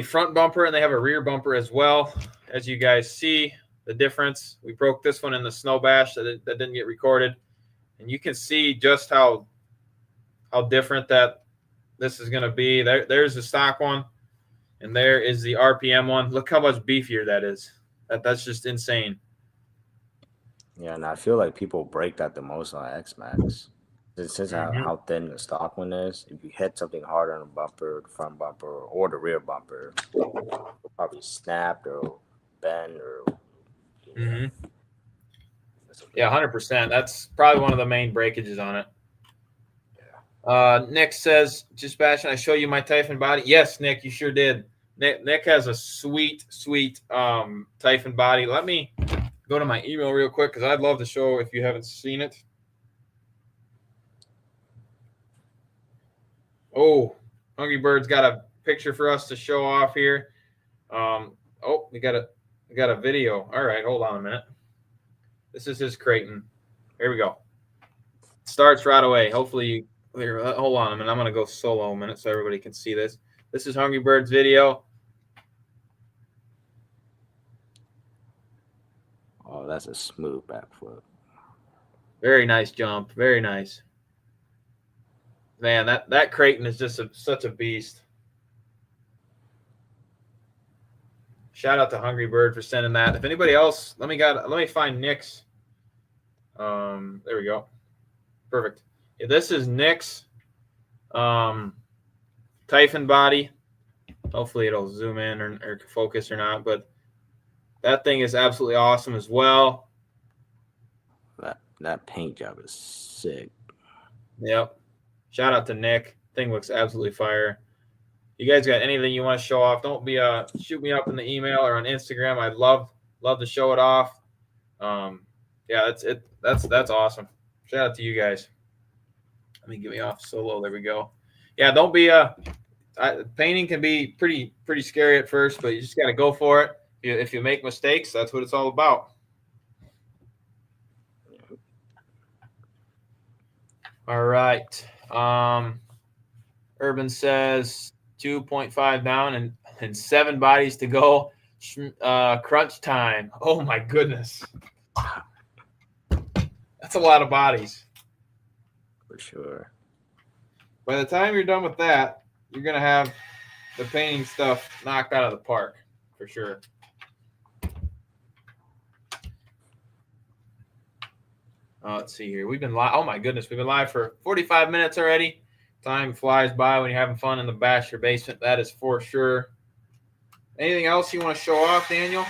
Speaker 1: front bumper, and they have a rear bumper as well. As you guys see the difference, we broke this one in the snow bash that didn't get recorded, and you can see just how different that this is going to be. There's the stock one, and there is the RPM one. Look how much beefier that is. That's just insane.
Speaker 2: Yeah, and I feel like people break that the most on X-Max. Since how thin the stock one is, if you hit something hard on the bumper, the front bumper, or the rear bumper, it'll probably snapped or bend or.
Speaker 1: Yeah, 100%. That's probably one of the main breakages on it.
Speaker 2: Yeah.
Speaker 1: Nick says, JustBashinit, I show you my Typhon body. Yes, Nick, you sure did. Nick has a sweet Typhon body. Let me go to my email real quick because I'd love to show if you haven't seen it. Oh, Hungry Bird's got a picture for us to show off here. Oh, we got a video. All right, hold on a minute. This is his Creighton. Here we go. Starts right away. Hopefully, hold on a minute. I'm going to go solo a minute so everybody can see this. This is Hungry Bird's video.
Speaker 2: Oh, that's a smooth backflip.
Speaker 1: Very nice jump. Very nice. Man, that Creighton is just such a beast. Shout out to Hungry Bird for sending that. If anybody else, let me find Nick's. There we go. Perfect. Yeah, this is Nick's Typhon body. Hopefully it'll zoom in or focus or not, but that thing is absolutely awesome as well.
Speaker 2: That paint job is sick.
Speaker 1: Yep. Shout out to Nick. Thing looks absolutely fire. You guys got anything you want to show off? Don't be shoot me up in the email or on Instagram. I'd love to show it off. Yeah, that's it. That's awesome. Shout out to you guys. Let me get me off solo. There we go. Yeah, don't be painting can be pretty scary at first, but you just got to go for it. If you make mistakes, that's what it's all about. All right. Urban says 2.5 down and 7 bodies to go. Crunch time. Oh my goodness. That's a lot of bodies.
Speaker 2: For sure.
Speaker 1: By the time you're done with that, you're going to have the painting stuff knocked out of the park for sure. Let's see here. We've been live. Oh my goodness, we've been live for 45 minutes already. Time flies by when you're having fun in the Bash Your Basement. That is for sure. Anything else you want to show off, Daniel?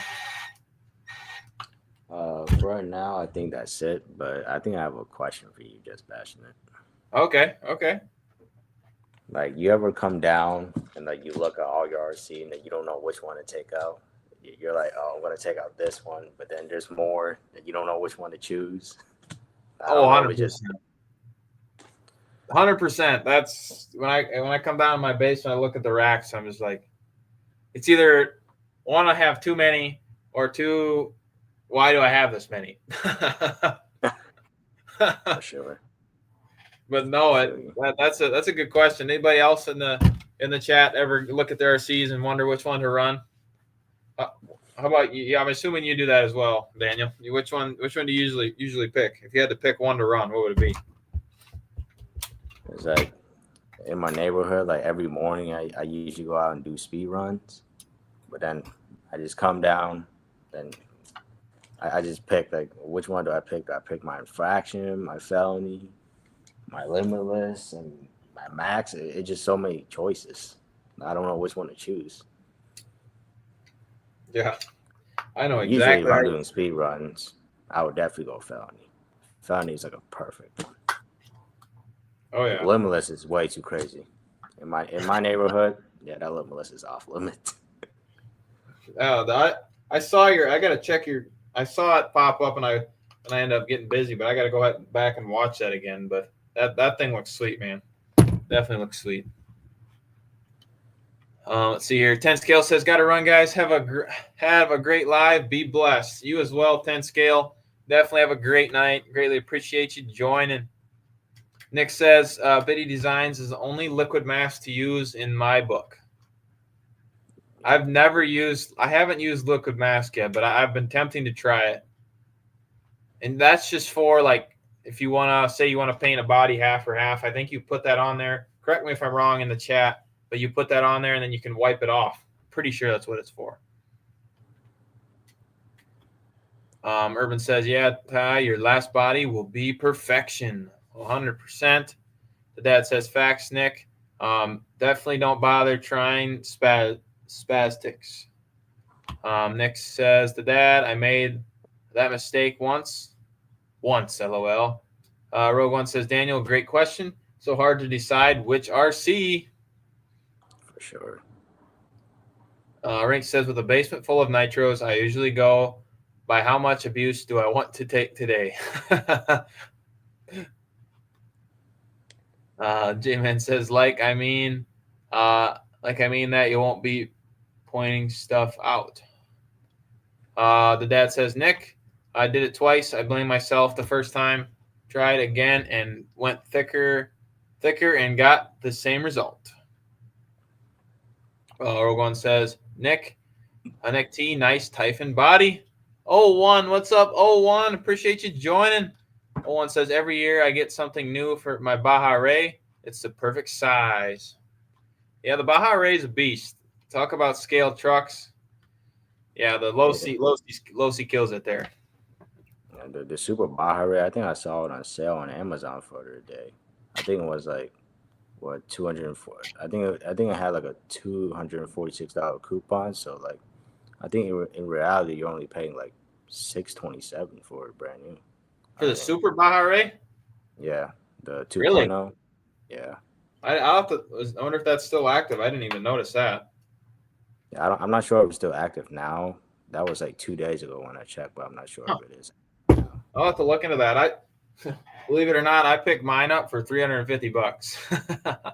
Speaker 2: For right now, I think that's it. But I think I have a question for you, Just Bashing It.
Speaker 1: Okay.
Speaker 2: Like, you ever come down and like you look at all your RC and then you don't know which one to take out? You're like, oh, I'm gonna take out this one, but then there's more that you don't know which one to choose. I don't know.
Speaker 1: 100%. 100%. That's when I come down in my basement, I look at the racks. I'm just like, it's either one, I have too many, or two, why do I have this many?
Speaker 2: For sure.
Speaker 1: But no, that's a good question. Anybody else in the chat ever look at their RCs and wonder which one to run? How about you? Yeah, I'm assuming you do that as well, Daniel. Which one do you usually pick? If you had to pick one to run, what would it be?
Speaker 2: It's like in my neighborhood, like every morning I usually go out and do speed runs, but then I just come down, then I just pick like which one do I pick? Do I pick my infraction, my felony, my limitless, and my max? It's just so many choices. I don't know which one to choose.
Speaker 1: Yeah, I know
Speaker 2: Usually
Speaker 1: exactly.
Speaker 2: if I'm doing speed runs, I would definitely go felony. Felony is like a perfect one.
Speaker 1: Oh yeah,
Speaker 2: Limitless is way too crazy. In my neighborhood, yeah, that limitless is off limit.
Speaker 1: I saw I gotta check your. I saw it pop up and I ended up getting busy, but I gotta go back and watch that again. But that thing looks sweet, man. Definitely looks sweet. Let's see here. 10 Scale says, "Got to run, guys. Have a great live. Be blessed. You as well, 10 Scale. Definitely have a great night. Greatly appreciate you joining." Nick says, "Biddy Designs is the only liquid mask to use in my book." I haven't used liquid mask yet, but I've been tempting to try it. And that's just for like, if you want to say you want to paint a body half or half, I think you put that on there. Correct me if I'm wrong in the chat, but you put that on there and then you can wipe it off. Pretty sure that's what it's for. Urban says, "Yeah, Ty, your last body will be perfection." 100%. The dad says, "Facts, Nick. Definitely don't bother trying spastics." Nick says, "The dad, I made that mistake once, LOL." Rogue One says, "Daniel, great question. So hard to decide which RC."
Speaker 2: For sure.
Speaker 1: Rink says, "With a basement full of nitros, I usually go by how much abuse do I want to take today." J-Man says, like I mean that you won't be pointing stuff out. The dad says, "Nick, I did it twice. I blame myself the first time. Tried again and went thicker and got the same result." Rogue One says, Nick T, nice Typhon body. 01, what's up, 01? Appreciate you joining. 01 says, "Every year I get something new for my Baja Ray. It's the perfect size." Yeah, the Baja Ray is a beast. Talk about scale trucks. Yeah, the low C kills it there.
Speaker 2: Yeah, the Super Baja Ray, I think I saw it on sale on Amazon for the other day. I think it was like, what, 204. I think it had like a $246 coupon. So like, I think in reality you're only paying like $627 for it brand new.
Speaker 1: For the Super Baja Ray?
Speaker 2: Yeah, the 2.0.
Speaker 1: Really?
Speaker 2: Yeah.
Speaker 1: I wonder if that's still active. I didn't even notice that.
Speaker 2: Yeah, I'm not sure if it's still active now. That was like 2 days ago when I checked, but I'm not sure if it is.
Speaker 1: I'll have to look into that. I believe it or not, I picked mine up for $350.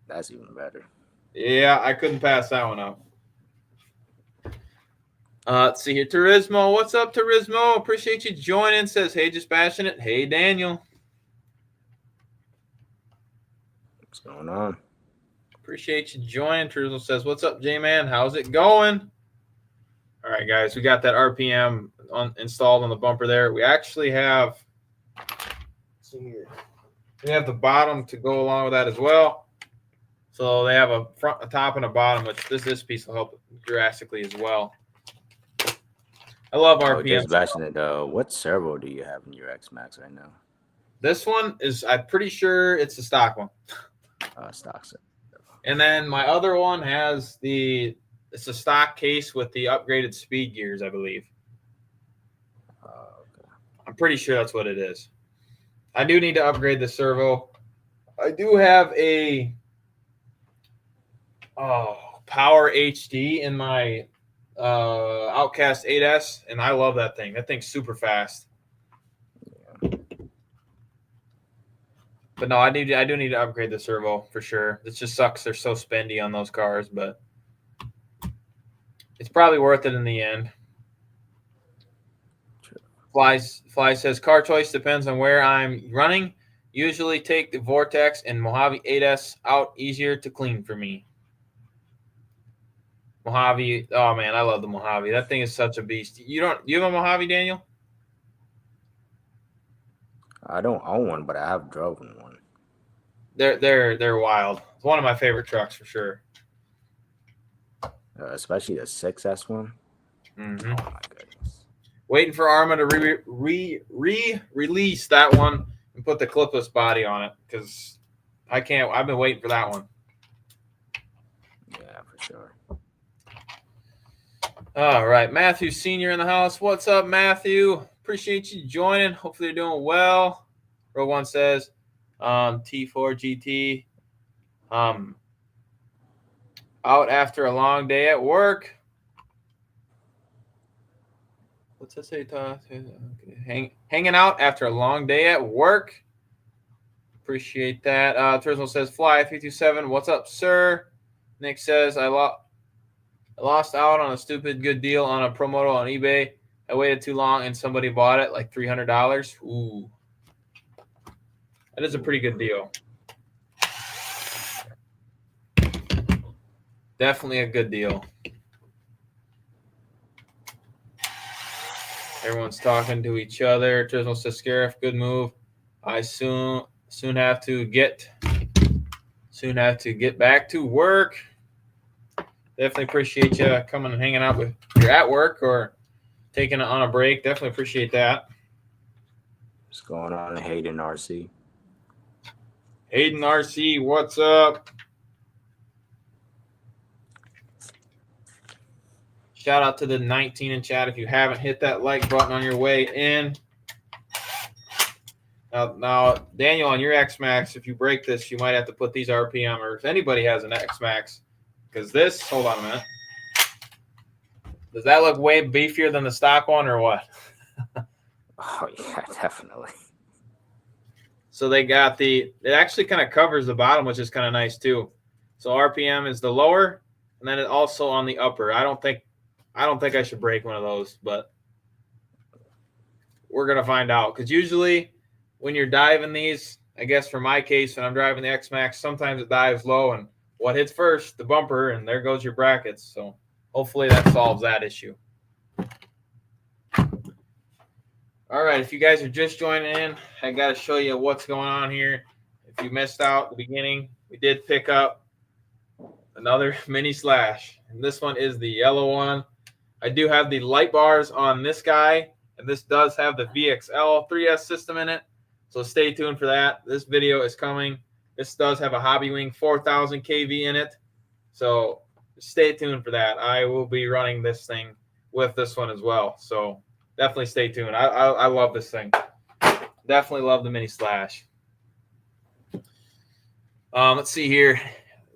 Speaker 2: That's even better.
Speaker 1: Yeah, I couldn't pass that one up. Let's see here. Turismo. What's up, Turismo? Appreciate you joining. Says, "Hey, just bashing it." Hey, Daniel.
Speaker 2: What's going on?
Speaker 1: Appreciate you joining. Turismo says, "What's up, J-Man? How's it going?" All right, guys. We got that RPM installed on the bumper there. We actually have, let's see here. We have the bottom to go along with that as well. So they have a front, a top, and a bottom, which this piece will help drastically as well. I love
Speaker 2: Oh,
Speaker 1: RPM.
Speaker 2: JustBashinit. What servo do you have in your X Max right now?
Speaker 1: This one is, I'm pretty sure it's a stock one.
Speaker 2: Stock servo.
Speaker 1: And then my other one has it's a stock case with the upgraded speed gears, I believe.
Speaker 2: Okay.
Speaker 1: I'm pretty sure that's what it is. I do need to upgrade the servo. I do have a Power HD in my Outcast 8S, and I love that thing. That thing's super fast.
Speaker 2: Yeah.
Speaker 1: But no, I do need to upgrade the servo for sure. It just sucks they're so spendy on those cars, but it's probably worth it in the end. Fly says car choice depends on where I'm running. Usually take the Vortex and Mojave 8S out, easier to clean for me. Mojave, oh man, I love the Mojave. That thing is such a beast. You have a Mojave, Daniel?
Speaker 2: I don't own one, but I have driven one.
Speaker 1: They're wild. It's one of my favorite trucks for sure.
Speaker 2: Especially the 6S one.
Speaker 1: Mm-hmm.
Speaker 2: Oh my goodness.
Speaker 1: Waiting for Arma to release that one and put the clipless body on it because I can't. I've been waiting for that one.
Speaker 2: Yeah, for sure.
Speaker 1: All right, Matthew Senior in the house. What's up, Matthew? Appreciate you joining. Hopefully you're doing well. Rogue One says, T4 GT, out after a long day at work. What's that say? Hanging out after a long day at work. Appreciate that. Turzil says, Fly 327. What's up, sir? Nick says, I lost out on a stupid good deal on a pro moto on eBay. I waited too long and somebody bought it like $300. Ooh. That is a pretty good deal. Definitely a good deal. Everyone's talking to each other. Turzil says, Scarif, good move. I soon have to get back to work. Definitely appreciate you coming and hanging out with. If you're at work or taking it on a break, definitely appreciate that.
Speaker 2: What's going on, Hayden RC?
Speaker 1: Hayden RC, what's up? Shout out to the 19 in chat. If you haven't hit that like button on your way in. Now, Daniel, on your X-Max, if you break this, you might have to put these RPM, or if anybody has an X-Max, because this, hold on a minute. Does that look way beefier than the stock one or what?
Speaker 2: Oh, yeah, definitely.
Speaker 1: So they got it actually kind of covers the bottom, which is kind of nice too. So RPM is the lower, and then it also on the upper. I don't think I should break one of those, but we're going to find out. Because usually when you're diving these, I guess for my case, when I'm driving the X-Max, sometimes it dives low, and what hits first? The bumper, and there goes your brackets. So hopefully that solves that issue. All right, if you guys are just joining in, I got to show you what's going on here. If you missed out the beginning, we did pick up another mini slash, and this one is the yellow one. I do have the light bars on this guy, and this does have the VXL 3S system in it, so stay tuned for that. This video is coming. This does have a Hobby Wing 4000 kV in it, so stay tuned for that. I will be running this thing with this one as well, so definitely stay tuned. I love this thing. Definitely love the mini slash. Let's see here.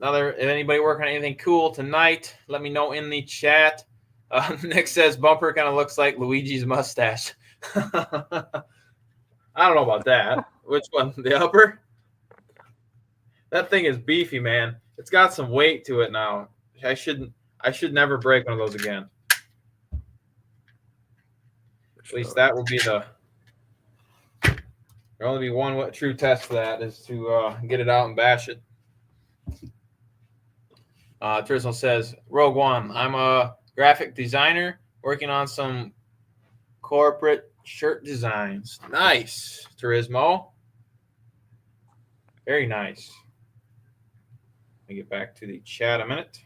Speaker 1: If anybody working on anything cool tonight, let me know in the chat. Nick says bumper kind of looks like Luigi's mustache. I don't know about that. Which one? The upper? That thing is beefy, man. It's got some weight to it now. I should never break one of those again. At least that will be there'll only be one true test for that, is to get it out and bash it. Tristan says, Rogue One, I'm a graphic designer working on some corporate shirt designs. Nice, Turismo. Very nice. Let me get back to the chat a minute.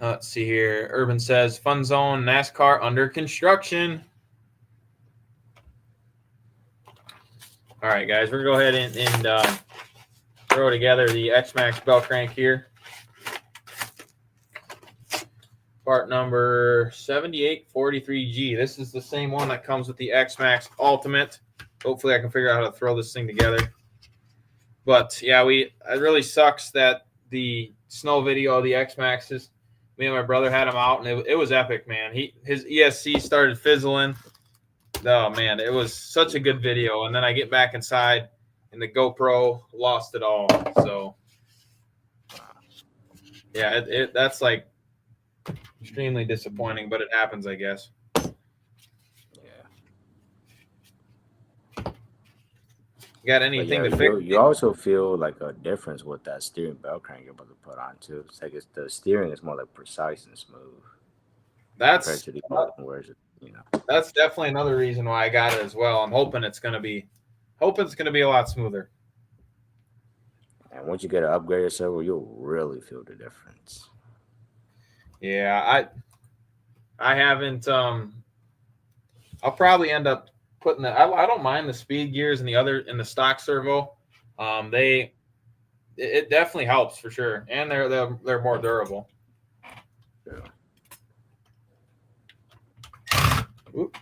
Speaker 1: Let's see here. Urban says, Fun Zone NASCAR under construction. All right, guys, we're going to go ahead and throw together the X-Max bell crank here. Part number 7843G. This is the same one that comes with the X-Max Ultimate. Hopefully I can figure out how to throw this thing together. But, yeah, it really sucks that the snow video of the X-Maxes, me and my brother had them out, and it was epic, man. His ESC started fizzling. Oh, man, it was such a good video. And then I get back inside, and the GoPro lost it all. So, yeah, that's like extremely disappointing, but it happens, I guess.
Speaker 2: Yeah.
Speaker 1: You got anything to fix?
Speaker 2: You also feel like a difference with that steering bell crank you're about to put on too. It's like the steering is more like precise and smooth.
Speaker 1: That's
Speaker 2: to the whereas
Speaker 1: that's definitely another reason why I got it as well. I'm hoping it's gonna be a lot smoother.
Speaker 2: And once you get an upgraded servo, you'll really feel the difference.
Speaker 1: Yeah, I haven't. I'll probably end up putting the. I don't mind the speed gears and the stock servo. It definitely helps for sure, and they're more durable.
Speaker 2: Yeah.
Speaker 1: Oop.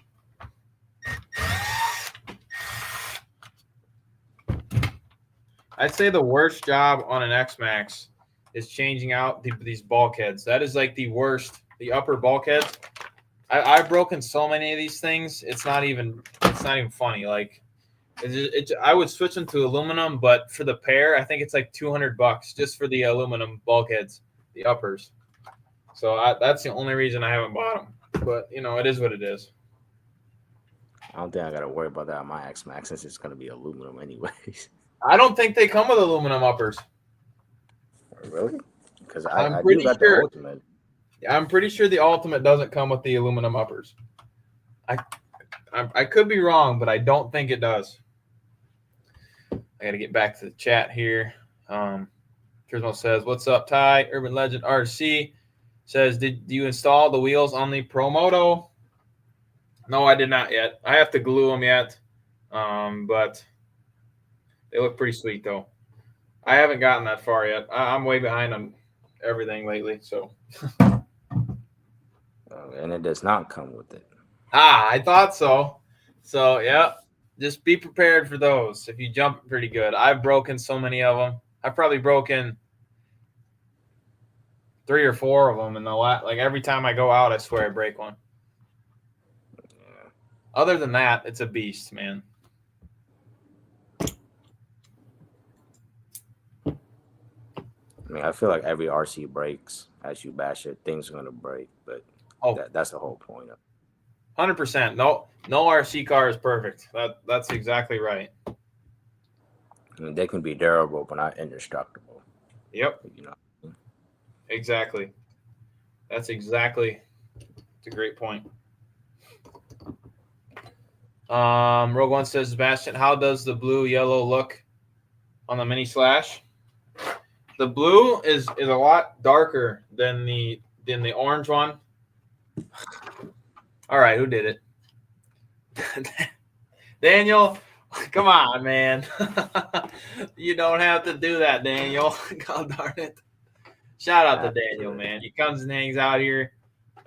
Speaker 1: I'd say the worst job on an X-Max is changing out these bulkheads. That is like the worst. The upper bulkheads. I've broken so many of these things. It's not even funny. Like, I would switch them to aluminum, but for the pair, I think it's like $200 just for the aluminum bulkheads, the uppers. So that's the only reason I haven't bought them. But it is what it is.
Speaker 2: I don't think I got to worry about that on my X-Max since it's going to be aluminum anyways.
Speaker 1: I don't think they come with aluminum uppers.
Speaker 2: Really? Because
Speaker 1: I'm
Speaker 2: I
Speaker 1: pretty
Speaker 2: do got
Speaker 1: sure.
Speaker 2: the Ultimate.
Speaker 1: I'm pretty sure the Ultimate doesn't come with the aluminum uppers. I could be wrong, but I don't think it does. I got to get back to the chat here. Trismo says, "What's up, Ty? Urban Legend RC says, did you install the wheels on the Promoto?" No, I did not yet. I have to glue them yet, but they look pretty sweet though. I haven't gotten that far yet. I'm way behind on everything lately, so.
Speaker 2: And it does not come with it.
Speaker 1: I thought so. So, yeah, just be prepared for those if you jump pretty good. I've broken so many of them. I've probably broken 3 or 4 of them in the like every time I go out, I swear I break one.
Speaker 2: Yeah.
Speaker 1: Other than that, it's a beast, man.
Speaker 2: I mean, I feel like every RC breaks as you bash it. Things are going to break, but that's the whole point of it.
Speaker 1: 100%. No RC car is perfect. That's exactly right.
Speaker 2: I mean, they can be durable, but not indestructible.
Speaker 1: Yep. Exactly. It's a great point. Rogue One says, Sebastian, how does the blue yellow look on the mini slash? The blue is a lot darker than the orange one. All right, who did it? Daniel, come on, man. You don't have to do that, Daniel. God darn it. Shout out to Daniel, man. He comes and hangs out here.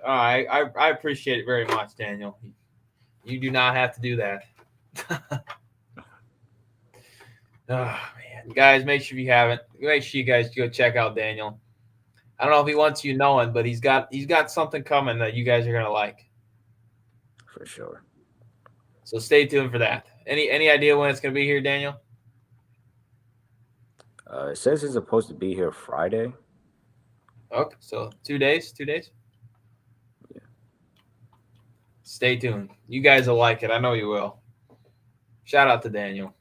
Speaker 1: I appreciate it very much, Daniel. You do not have to do that. Oh, man. Guys, make sure you haven't. Make sure you guys go check out Daniel. I don't know if he wants you knowing, but he's got something coming that you guys are gonna like.
Speaker 2: For sure.
Speaker 1: So stay tuned for that. Any idea when it's gonna be here, Daniel?
Speaker 2: It says it's supposed to be here Friday.
Speaker 1: Okay, so 2 days.
Speaker 2: Yeah.
Speaker 1: Stay tuned. You guys will like it. I know you will. Shout out to Daniel.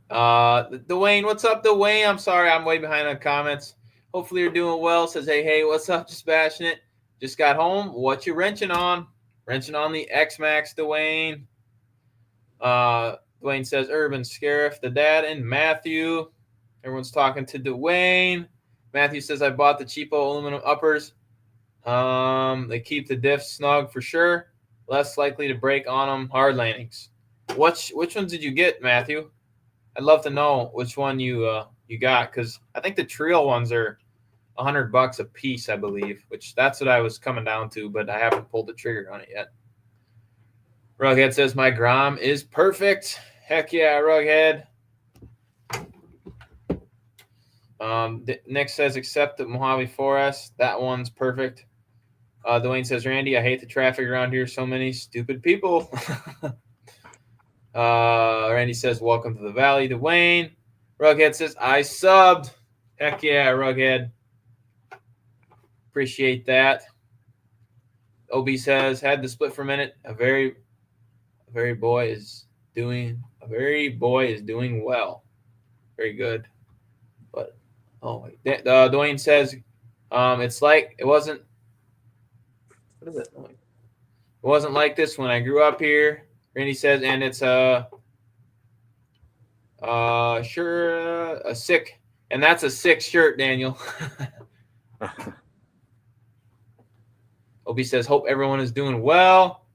Speaker 1: Dwayne, what's up, Dwayne? I'm sorry, I'm way behind on comments. Hopefully you're doing well. Says, hey, what's up? JustBashinit. Just got home. What you wrenching on? Wrenching on the X-Max, Dwayne. Dwayne says, Urban, Scarif, the dad, and Matthew. Everyone's talking to Dwayne. Matthew says, I bought the cheapo aluminum uppers. They keep the diff snug for sure. Less likely to break on them. Hard landings. Which ones did you get, Matthew? I'd love to know which one you got, because I think the trio ones are $100 a piece, I believe, which that's what I was coming down to, but I haven't pulled the trigger on it yet. Rughead says, my Grom is perfect. Heck yeah, Rughead. Nick says, except the Mojave Forest. That one's perfect. Dwayne says, Randy, I hate the traffic around here. So many stupid people. Randy says, welcome to the valley, Dwayne. Rughead says, I subbed. Heck yeah, Rughead. Appreciate that. OB says, had to split for a minute. A very boy is doing well. Very good. But Dwayne says, it's like it wasn't. What is it? It wasn't like this when I grew up here. Randy says, and it's sure a sick, and that's a sick shirt, Daniel. Obi says, hope everyone is doing well.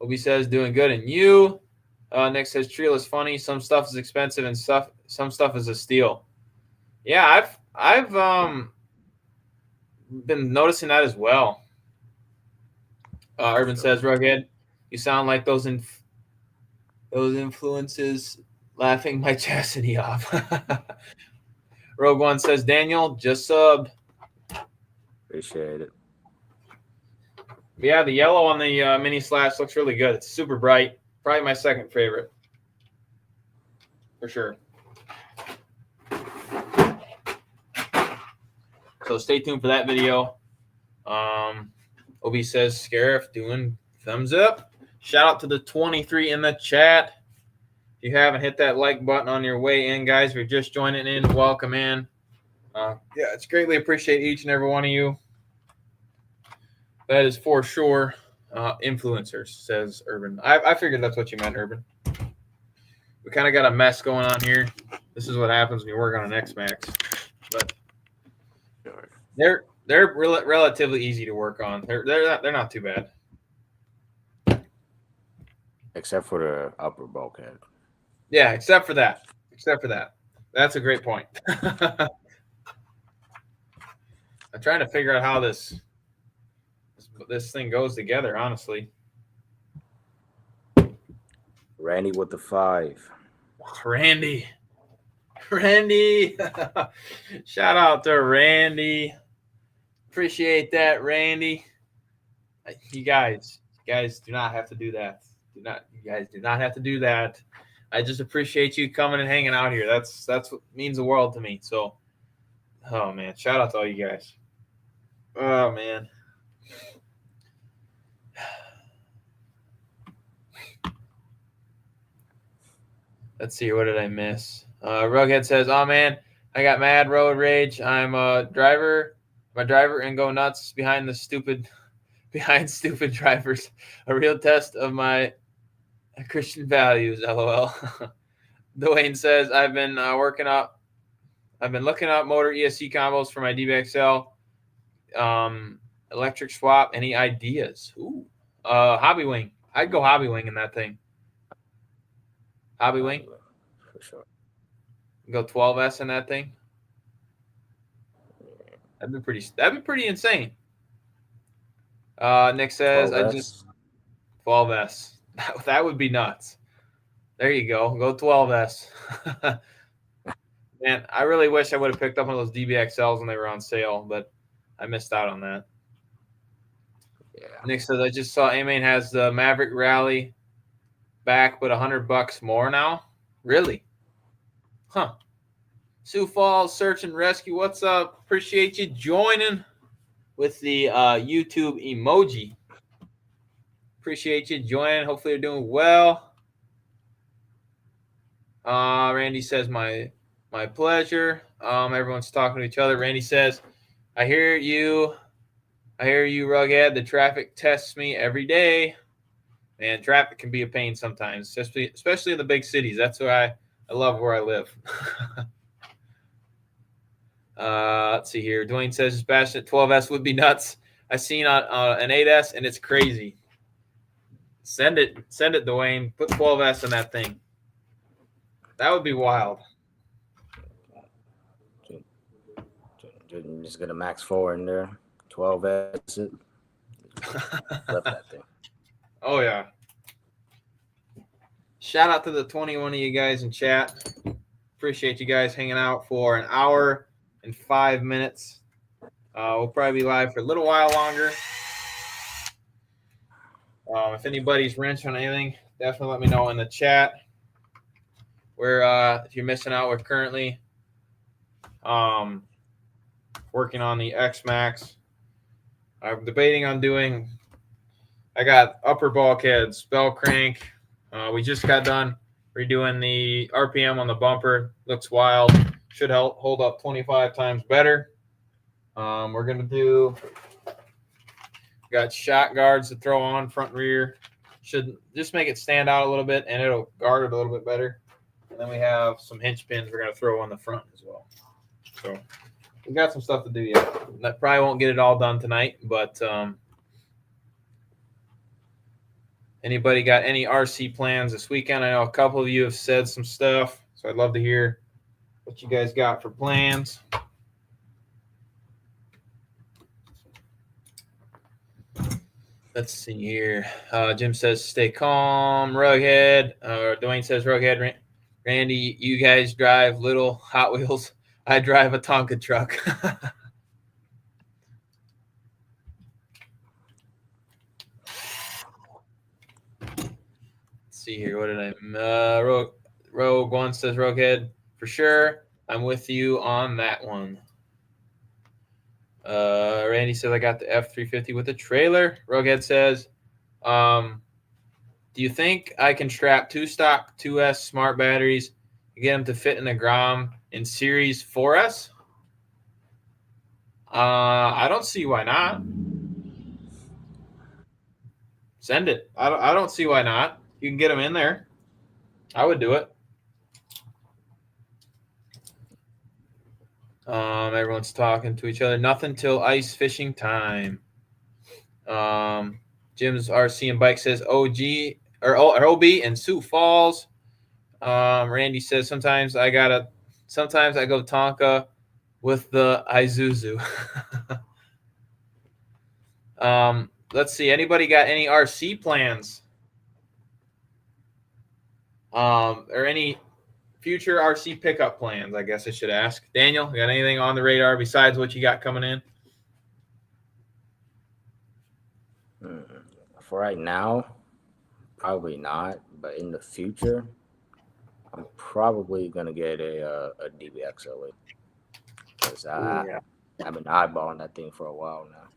Speaker 1: Obi says, doing good, and you. Nick says, Trio is funny. Some stuff is expensive, and some stuff is a steal. Yeah, I've been noticing that as well. Urban says, Rughead, you sound like those influences laughing my chastity off. Rogue One says, Daniel, just subbed.
Speaker 2: Appreciate it.
Speaker 1: Yeah, the yellow on the mini slash looks really good. It's super bright. Probably my second favorite. For sure. So stay tuned for that video. Obi says, Scarif doing thumbs up. Shout out to the 23 in the chat. If you haven't hit that like button on your way in, guys, if you're just joining in, welcome in. Yeah, it's greatly appreciate each and every one of you. That is for sure. Influencers, says Urban. I figured that's what you meant, Urban. We kind of got a mess going on here. This is what happens when you work on an X-Max. But they're relatively easy to work on. They're not too bad.
Speaker 2: Except for the upper bulkhead.
Speaker 1: Yeah, except for that. That's a great point. I'm trying to figure out how this thing goes together, honestly.
Speaker 2: Randy with the 5.
Speaker 1: Randy. Shout out to Randy. Appreciate that, Randy. You guys do not have to do that. You guys do not have to do that. I just appreciate you coming and hanging out here. That's what means the world to me. So, oh man, shout out to all you guys. Oh man. Let's see, what did I miss? Rughead says, oh man, I got mad road rage. I'm a driver and go nuts behind stupid drivers. A real test of my Christian values, LOL. Dwayne says, I've been looking up motor ESC combos for my DBXL. Electric swap. Any ideas? Ooh. Hobby Wing. I'd go Hobby Wing in that thing. Hobby Wing?
Speaker 2: For sure.
Speaker 1: Go 12S in that thing. That'd be pretty insane. Nick says
Speaker 2: 12S.
Speaker 1: 12S. That would be nuts. There you go. Go 12S. Man, I really wish I would have picked up one of those DBXLs when they were on sale, but I missed out on that.
Speaker 2: Yeah.
Speaker 1: Nick says, I just saw A-Main has the Maverick Rally back, but $100 more now. Really? Huh. Sioux Falls Search and Rescue. What's up? Appreciate you joining with the YouTube emoji. Appreciate you joining. Hopefully you're doing well. Randy says, my pleasure. Everyone's talking to each other. Randy says, I hear you, Rughead. The traffic tests me every day. Man, traffic can be a pain sometimes, especially in the big cities. That's why I love where I live. Let's see here. Dwayne says JustBashinit 12S would be nuts. I seen on an 8S and it's crazy. Send it, Dwayne. Put 12S in that thing. That would be wild.
Speaker 2: Just get a max 4 in there, 12S it. Flip that thing.
Speaker 1: Oh yeah. Shout out to the 21 of you guys in chat. Appreciate you guys hanging out for an hour and 5 minutes. We'll probably be live for a little while longer. If anybody's wrenching on anything, definitely let me know in the chat. If you're missing out, we're currently working on the X Max. I'm debating on doing. I got upper bulkhead, spell crank. We just got done redoing the RPM on the bumper. Looks wild. Should hold up 25 times better. We're gonna do. Got shot guards to throw on front and rear. Should just make it stand out a little bit, and it'll guard it a little bit better. And then we have some hinge pins we're gonna throw on the front as well. So we got some stuff to do yet. That probably won't get it all done tonight, but anybody got any RC plans this weekend? I know a couple of you have said some stuff, so I'd love to hear what you guys got for plans. Let's see here. Jim says, stay calm. Rughead. Dwayne says, Rughead. Randy, you guys drive little Hot Wheels. I drive a Tonka truck. Let's see here. What did I? Rogue One says, Rughead. For sure. I'm with you on that one. Randy says, I got the F350 with a trailer. Rughead says, do you think I can strap 2 stock 2S smart batteries and get them to fit in the Grom in Series 4S? I don't see why not. Send it. I don't see why not. You can get them in there. I would do it. Everyone's talking to each other. Nothing till ice fishing time. Jim's RC and Bike says OG or OB and Sioux Falls. Randy says sometimes I go Tonka with the Isuzu. Let's see. Anybody got any RC plans? Or any future RC pickup plans, I guess I should ask. Daniel, you got anything on the radar besides what you got coming in?
Speaker 2: For right now, probably not. But in the future, I'm probably gonna get a DBX08 because I've been eyeballing that thing for a while now.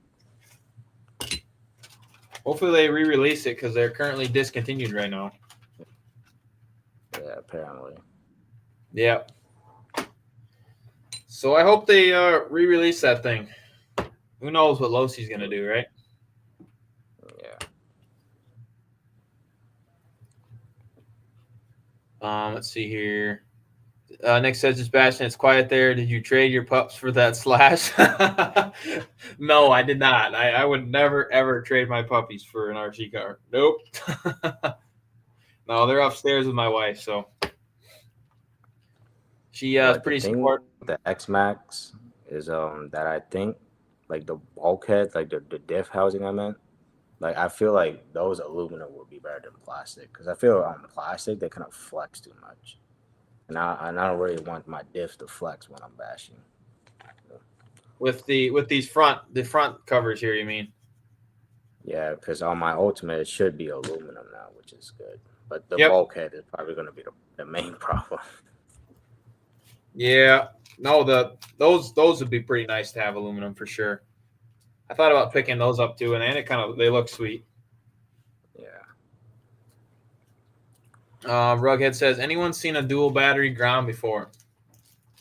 Speaker 1: Hopefully they re-release it because they're currently discontinued right now.
Speaker 2: Yeah, apparently.
Speaker 1: Yeah. So I hope they re-release that thing. Who knows what Losey's gonna do, right? Let's see here. Nick says, JustBashinit, it's quiet there. Did you trade your pups for that Slash? No, I did not. I would never, ever trade my puppies for an RC car. Nope. No, they're upstairs with my wife, so she is pretty supportive.
Speaker 2: The X Max is that I think like the bulkhead, like the diff housing I meant. Like, I feel like those aluminum would be better than plastic because I feel on plastic they kind of flex too much, and I don't really want my diffs to flex when I'm bashing.
Speaker 1: With the front covers here, you mean?
Speaker 2: Yeah, because on my Ultimate it should be aluminum now, which is good, but the bulkhead is probably going to be the main problem.
Speaker 1: Yeah, no, those would be pretty nice to have aluminum for sure. I thought about picking those up too, and they look sweet.
Speaker 2: Yeah.
Speaker 1: Rughead says, anyone seen a dual battery Grom before?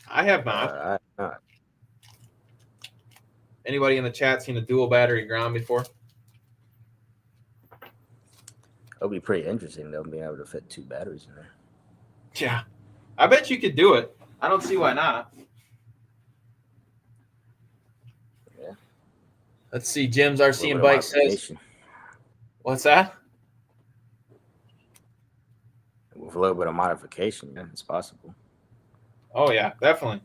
Speaker 1: I have not.
Speaker 2: I have not.
Speaker 1: Anybody in the chat seen a dual battery Grom before?
Speaker 2: It'll be pretty interesting. They'll be able to fit 2 batteries in there.
Speaker 1: Yeah, I bet you could do it. I don't see why not. Let's see. Jim's RC and
Speaker 2: Bike
Speaker 1: Bike says, what's that?
Speaker 2: With a little bit of modification, yeah, it's possible.
Speaker 1: Oh, yeah, definitely.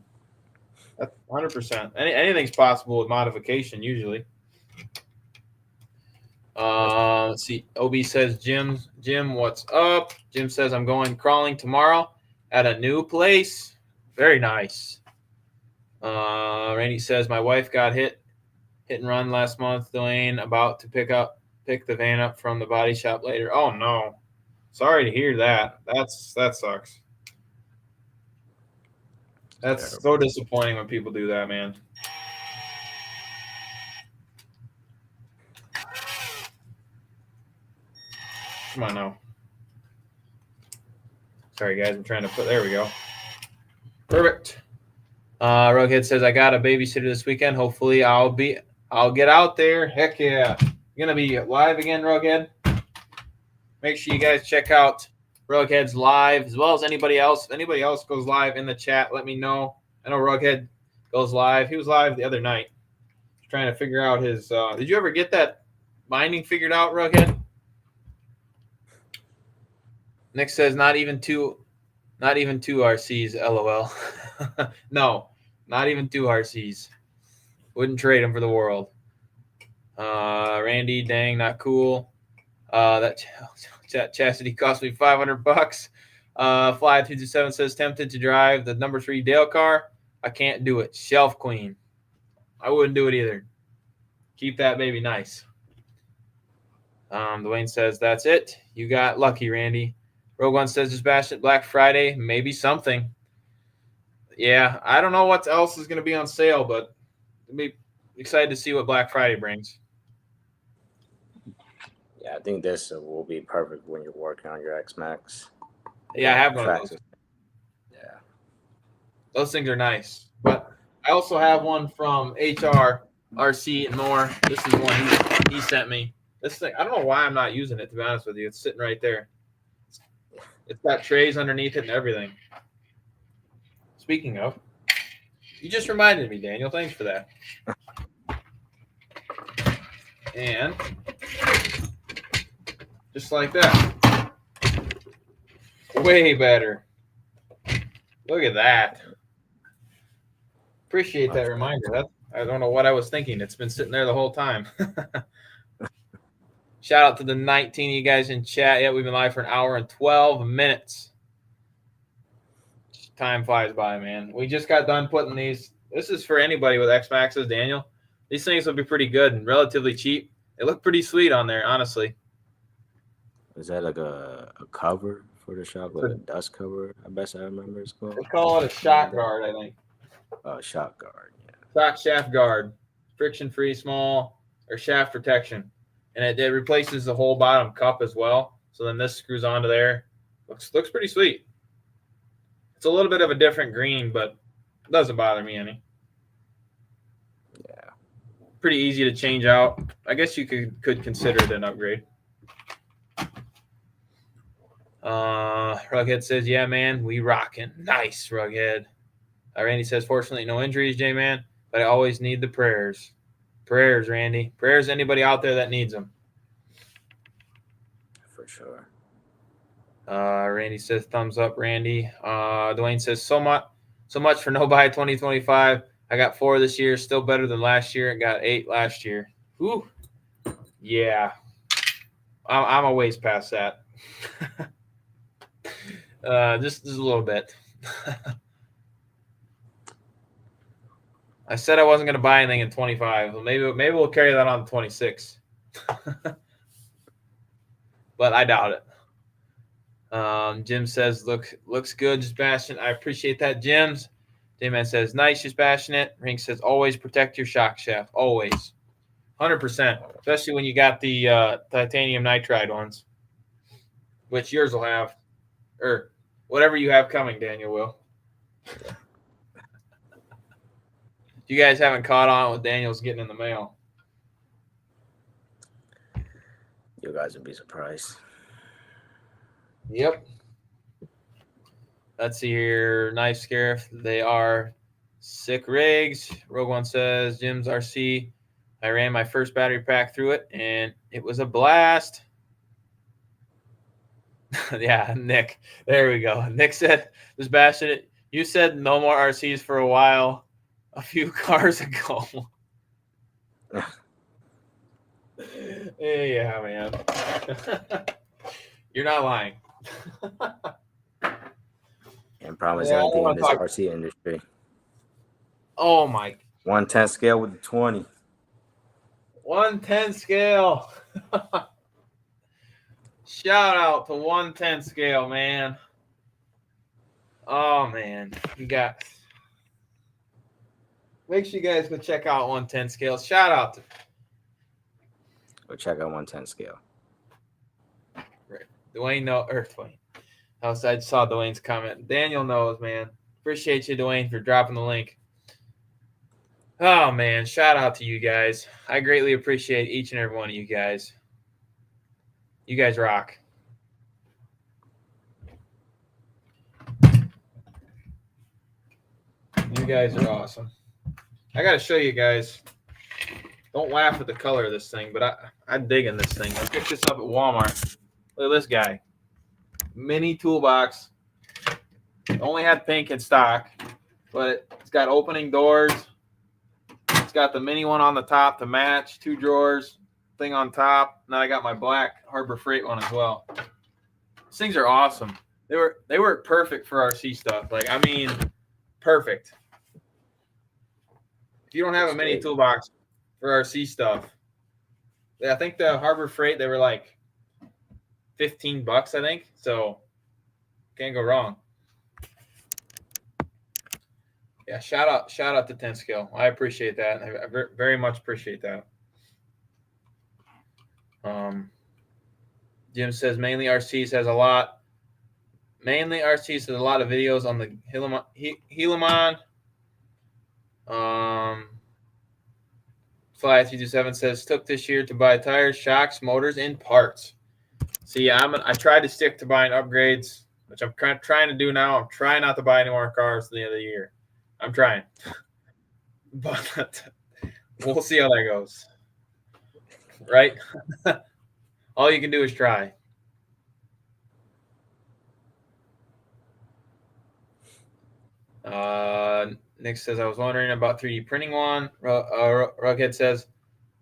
Speaker 1: That's 100%. Anything's possible with modification, usually. Let's see. OB says, Jim, what's up? Jim says, I'm going crawling tomorrow at a new place. Very nice. Randy says, my wife got hit and run last month. Dwayne about to pick the van up from the body shop later. Oh no. Sorry to hear that. That sucks. That's so disappointing when people do that, man. Come on now. Sorry, guys. I'm trying to there we go. Perfect. Rughead says, I got a babysitter this weekend. Hopefully I'll get out there. Heck yeah. You're going to be live again, Rughead. Make sure you guys check out Rughead's live, as well as anybody else. If anybody else goes live in the chat, let me know. I know Rughead goes live. He was live the other night trying to figure out his did you ever get that binding figured out, Rughead? Nick says not even two RCs, LOL. No, not even 2 RCs. Wouldn't trade them for the world. Randy, dang, not cool. That chastity cost me $500. Fly227 says tempted to drive the number 3 Dale car. I can't do it. Shelf queen. I wouldn't do it either. Keep that baby nice. Dwayne says that's it. You got lucky, Randy. Rogue One says just bash it Black Friday. Maybe something. Yeah, I don't know what else is going to be on sale, but I'll be excited to see what Black Friday brings.
Speaker 2: Yeah, I think this will be perfect when you're working on your X-Max.
Speaker 1: Yeah, I have one of those.
Speaker 2: Yeah.
Speaker 1: Those things are nice. But I also have one from RC and more. This is one he sent me. This thing, I don't know why I'm not using it, to be honest with you. It's sitting right there. It's got trays underneath it and everything. Speaking of, you just reminded me, Daniel. Thanks for that. And just like that. Way better. Look at that. Appreciate that reminder. I don't know what I was thinking. It's been sitting there the whole time. Shout out to the 19 of you guys in chat. Yeah, we've been live for an hour and 12 minutes. Time flies by, man. We just got done putting these. This is for anybody with X-Maxes, Daniel. These things will be pretty good and relatively cheap. They look pretty sweet on there, honestly.
Speaker 2: Is that like a cover for the shop, like a dust cover? I best I remember it's called.
Speaker 1: They call it a shock guard, I think.
Speaker 2: Shock guard, yeah.
Speaker 1: Shock shaft guard. Friction-free, small, or shaft protection. And it replaces the whole bottom cup as well. So then this screws onto there. Looks pretty sweet. It's a little bit of a different green, but it doesn't bother me any.
Speaker 2: Yeah.
Speaker 1: Pretty easy to change out. I guess you could consider it an upgrade. Rughead says, yeah, man, we rocking. Nice, Rughead. Randy says, fortunately, no injuries, J-Man, but I always need the prayers. Prayers, Randy. Prayers, anybody out there that needs them.
Speaker 2: For sure.
Speaker 1: Randy says, thumbs up, Randy. Dwayne says, so much for no buy 2025. I got 4 this year, still better than last year, and got 8 last year. Ooh. Yeah. I'm a ways past that. Just a little bit. I said I wasn't going to buy anything in 25. Well, maybe we'll carry that on to 26. But I doubt it. Jim says, looks good, just Bastion. I appreciate that, Jim's. J-Man says, nice, just Bastionit. Rink says, always protect your shock shaft. Always. 100%. Especially when you got the titanium nitride ones. Which yours will have. Or whatever you have coming, Daniel will. You guys haven't caught on what Daniel's getting in the mail.
Speaker 2: You guys would be surprised.
Speaker 1: Yep. Let's see here. Knife Scarif. They are sick rigs. Rogue One says, Jim's RC. I ran my first battery pack through it, and it was a blast. Yeah, Nick. There we go. Nick said, JustBashinit, you said no more RCs for a while, a few cars ago. Yeah, man. You're not lying.
Speaker 2: And promise anything in this RC industry.
Speaker 1: Oh, my.
Speaker 2: 110 scale with the 20.
Speaker 1: 110 scale. Shout out to 110 scale, man. Oh, man. You got. Make sure you guys go check out 110 scale. Shout out to.
Speaker 2: Go check out 110 scale.
Speaker 1: Right. Dwayne, Dwayne. I saw Dwayne's comment. Daniel knows, man. Appreciate you, Dwayne, for dropping the link. Oh, man. Shout out to you guys. I greatly appreciate each and every one of you guys. You guys rock. You guys are awesome. I got to show you guys. Don't laugh at the color of this thing, but I'm digging this thing. I picked this up at Walmart. Look at this guy. Mini toolbox. Only had pink in stock, but it's got opening doors. It's got the mini one on the top to match, 2 drawers, thing on top. Now I got my black Harbor Freight one as well. These things are awesome. They work perfect for RC stuff. Like, I mean, perfect. If you don't have a mini toolbox for RC stuff, I think the Harbor Freight, they were like $15, I think. So can't go wrong. Yeah, shout out to 10 scale. I appreciate that. I very much appreciate that. Jim says mainly RCs has a lot. Mainly RCs has a lot of videos on the Helaman. Fly327 says took this year to buy tires, shocks, motors, and parts. See, I tried to stick to buying upgrades, which I'm trying to do now. I'm trying not to buy any more cars at the end of the year. I'm trying, but we'll see how that goes. Right? All you can do is try. Nick says, I was wondering about 3D printing one. Rughead says,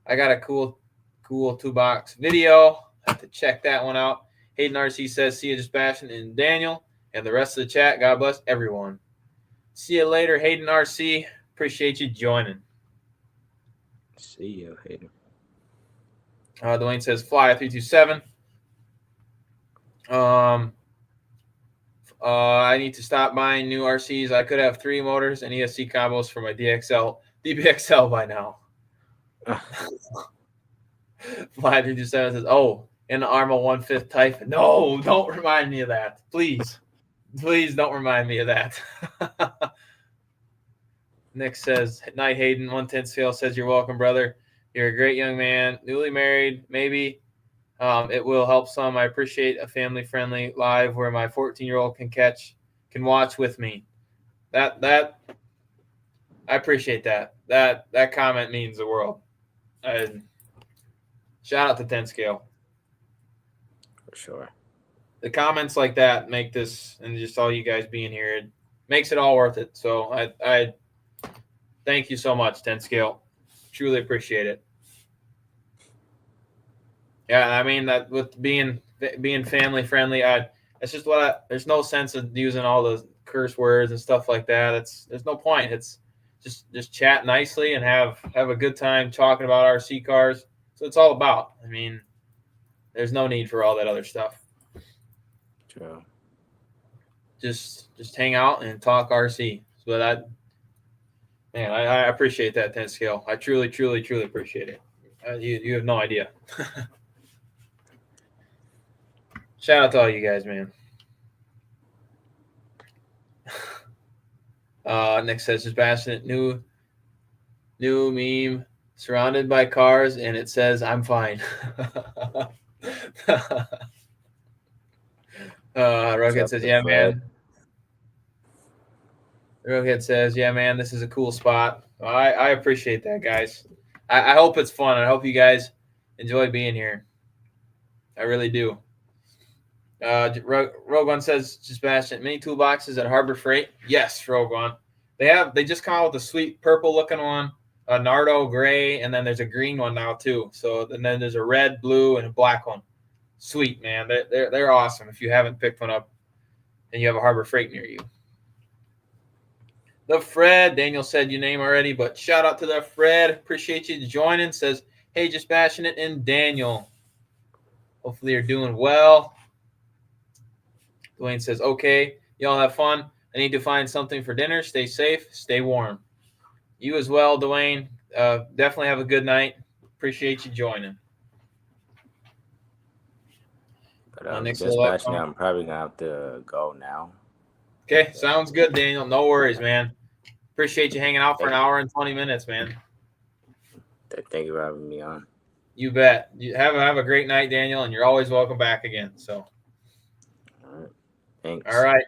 Speaker 1: I got a cool 2-box video. I have to check that one out. Hayden RC says, see you, JustBashinit and Daniel and the rest of the chat. God bless everyone. See you later, Hayden RC. Appreciate you joining.
Speaker 2: See you, Hayden.
Speaker 1: Dwayne says, Fly327. I need to stop buying new RCs. I could have 3 motors and ESC combos for my DBXL by now. Fly327 says, oh, in the Arma 1/5 Typhon. No, don't remind me of that. Please. Please don't remind me of that. Nick says, night, Hayden. 110 scale says, you're welcome, brother. You're a great young man. Newly married, maybe. It will help some. I appreciate a family-friendly live where my 14-year-old can watch with me. That I appreciate that. That comment means the world. Shout out to 10 scale.
Speaker 2: For sure.
Speaker 1: The comments like that make this, and just all you guys being here, it makes it all worth it. So I thank you so much, 10 scale. Truly appreciate it. Yeah, I mean that with being family friendly, it's just there's no sense of using all the curse words and stuff like that. There's no point. It's just chat nicely and have a good time talking about RC cars. So it's all about. I mean, there's no need for all that other stuff.
Speaker 2: True.
Speaker 1: Just hang out and talk RC. So I appreciate that 10 scale. I truly appreciate it. You have no idea. Shout out to all you guys, man. Nick says, JustBashinit, new meme, surrounded by cars, and it says, I'm fine. Rughead says, yeah, man. Rughead says, yeah, man, this is a cool spot. I appreciate that, guys. I hope it's fun. I hope you guys enjoy being here. I really do. Rogue One says, just Bastion, mini toolboxes at Harbor Freight. Yes, Rogue One. They just come out with a sweet purple looking one, a Nardo gray, and then there's a green one now too. So and then there's a red, blue, and a black one. Sweet, man. They're awesome. If you haven't picked one up and you have a Harbor Freight near you. The Fred, Daniel said your name already, but shout out to the Fred. Appreciate you joining. Says, hey, just bashing it in Daniel. Hopefully you're doing well. Dwayne says, okay, y'all have fun. I need to find something for dinner. Stay safe. Stay warm. You as well, Dwayne. Definitely have a good night. Appreciate you joining.
Speaker 2: But just bashing it, I'm probably going to have to go now.
Speaker 1: Okay, sounds good, Daniel. No worries, man. Appreciate you hanging out for an hour and 20 minutes, man.
Speaker 2: Thank you for having me on.
Speaker 1: You bet. You have a great night, Daniel, and you're always welcome back again. So,
Speaker 2: all right. Thanks.
Speaker 1: All right.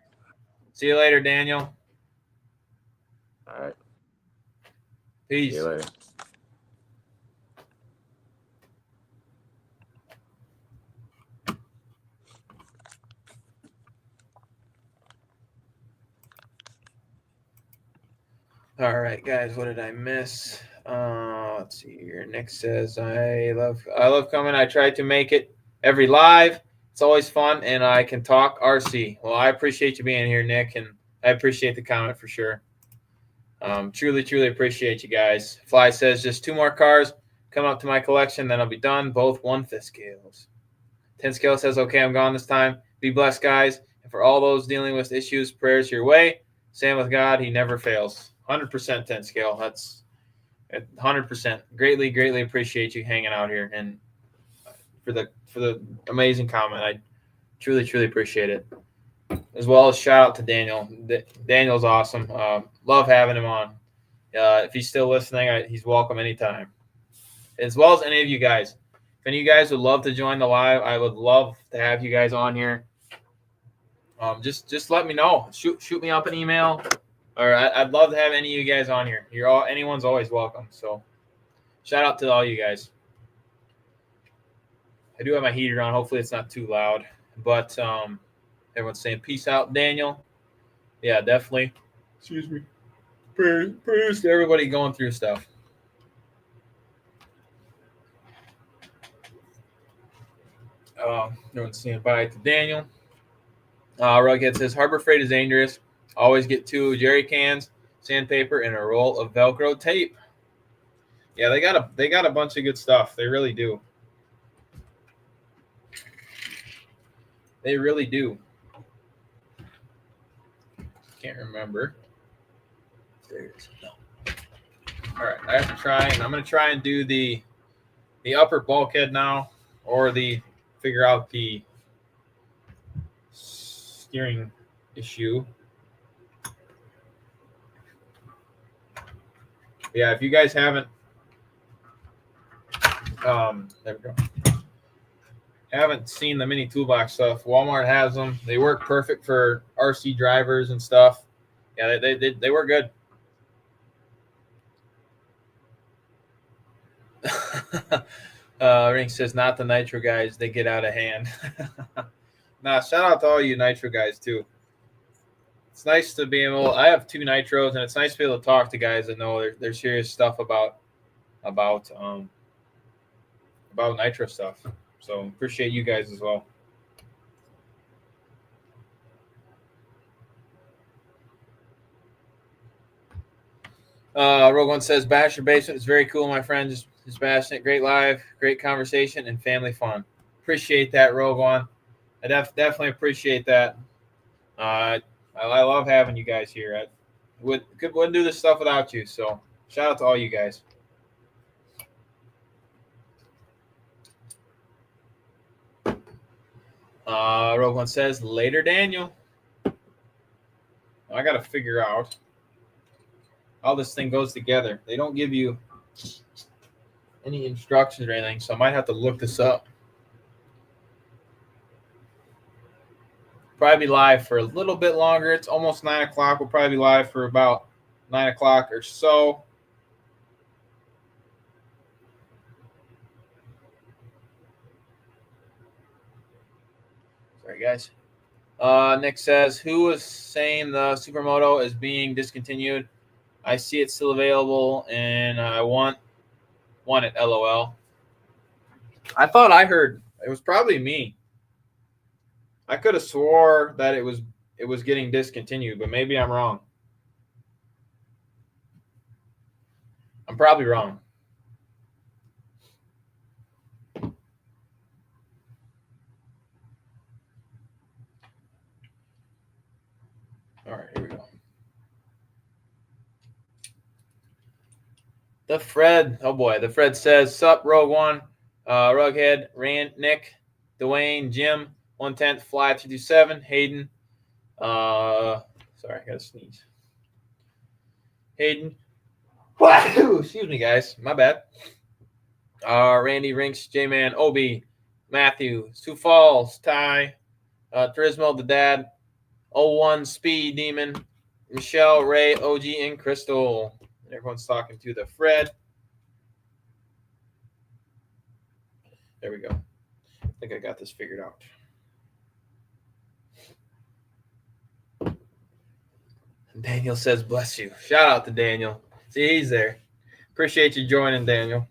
Speaker 1: See you later, Daniel.
Speaker 2: All right.
Speaker 1: Peace.
Speaker 2: See you later.
Speaker 1: All right, guys. What did I miss? Let's see here. Nick says, I love coming. I try to make it every live. It's always fun, and I can talk RC. Well, I appreciate you being here, Nick, and I appreciate the comment for sure. Truly appreciate you guys. Fly says, just 2 more cars come up to my collection, then I'll be done. Both 1/5 scales. 10 scale says, okay, I'm gone this time. Be blessed, guys. And for all those dealing with issues, prayers your way. Stand with God. He never fails. 100% 10 scale. That's 100%. Greatly appreciate you hanging out here and for the amazing comment. I truly appreciate it. As well as shout out to Daniel. Daniel's awesome. Love having him on. If he's still listening, he's welcome anytime. As well as any of you guys. If any of you guys would love to join the live, I would love to have you guys on here. Just let me know. Shoot me up an email. Or I'd love to have any of you guys on here. Anyone's always welcome. So shout out to all you guys. I do have my heater on. Hopefully it's not too loud. But everyone's saying peace out, Daniel. Yeah, definitely. Excuse me. Prayers to everybody going through stuff. Everyone's saying bye to Daniel. Rughead says Harbor Freight is dangerous. Always get 2 jerry cans, sandpaper, and a roll of Velcro tape. Yeah, they got a bunch of good stuff. They really do. They really do. Can't remember. There it is. No. All right, I have to try, and I'm going to try and do the upper bulkhead now, or figure out the steering issue. Yeah, if you guys haven't, there we go. Haven't seen the mini toolbox stuff. Walmart has them. They work perfect for RC drivers and stuff. Yeah, they work good. Ring says not the nitro guys. They get out of hand. Nah, shout out to all you nitro guys too. It's nice to be able. I have 2 nitros, and it's nice to be able to talk to guys that know their serious stuff about nitro stuff. So appreciate you guys as well. Rogue One says, Bash Your Basement is very cool, my friend. Just bashing it. Great live, great conversation, and family fun. Appreciate that, Rogue One. I definitely appreciate that. I love having you guys here. I wouldn't do this stuff without you. So shout out to all you guys. Rogue One says, later, Daniel. I got to figure out how this thing goes together. They don't give you any instructions or anything, so I might have to look this up. Probably be live for a little bit longer. It's almost 9 o'clock. We'll probably be live for about 9 o'clock or so. Sorry, guys. Nick says, who is saying the Supermoto is being discontinued? I see it's still available, and I want it, LOL. I thought I heard it was probably me. I could have swore that it was getting discontinued, but maybe I'm wrong. I'm probably wrong. All right, here we go. The Fred, oh boy, the Fred says, sup, Rogue One, Rughead, Rand, Nick, Dwayne, Jim, 110th, Fly 227, Hayden, sorry, I gotta sneeze. Hayden, excuse me, guys, my bad. Randy, Rinks, J-Man, Obi, Matthew, Sioux Falls, Ty, Turismo, the Dad, 01, Speed, Demon, Michelle, Ray, OG, and Crystal. Everyone's talking to the Fred. There we go. I think I got this figured out. Daniel says, bless you. Shout out to Daniel. See, he's there. Appreciate you joining, Daniel.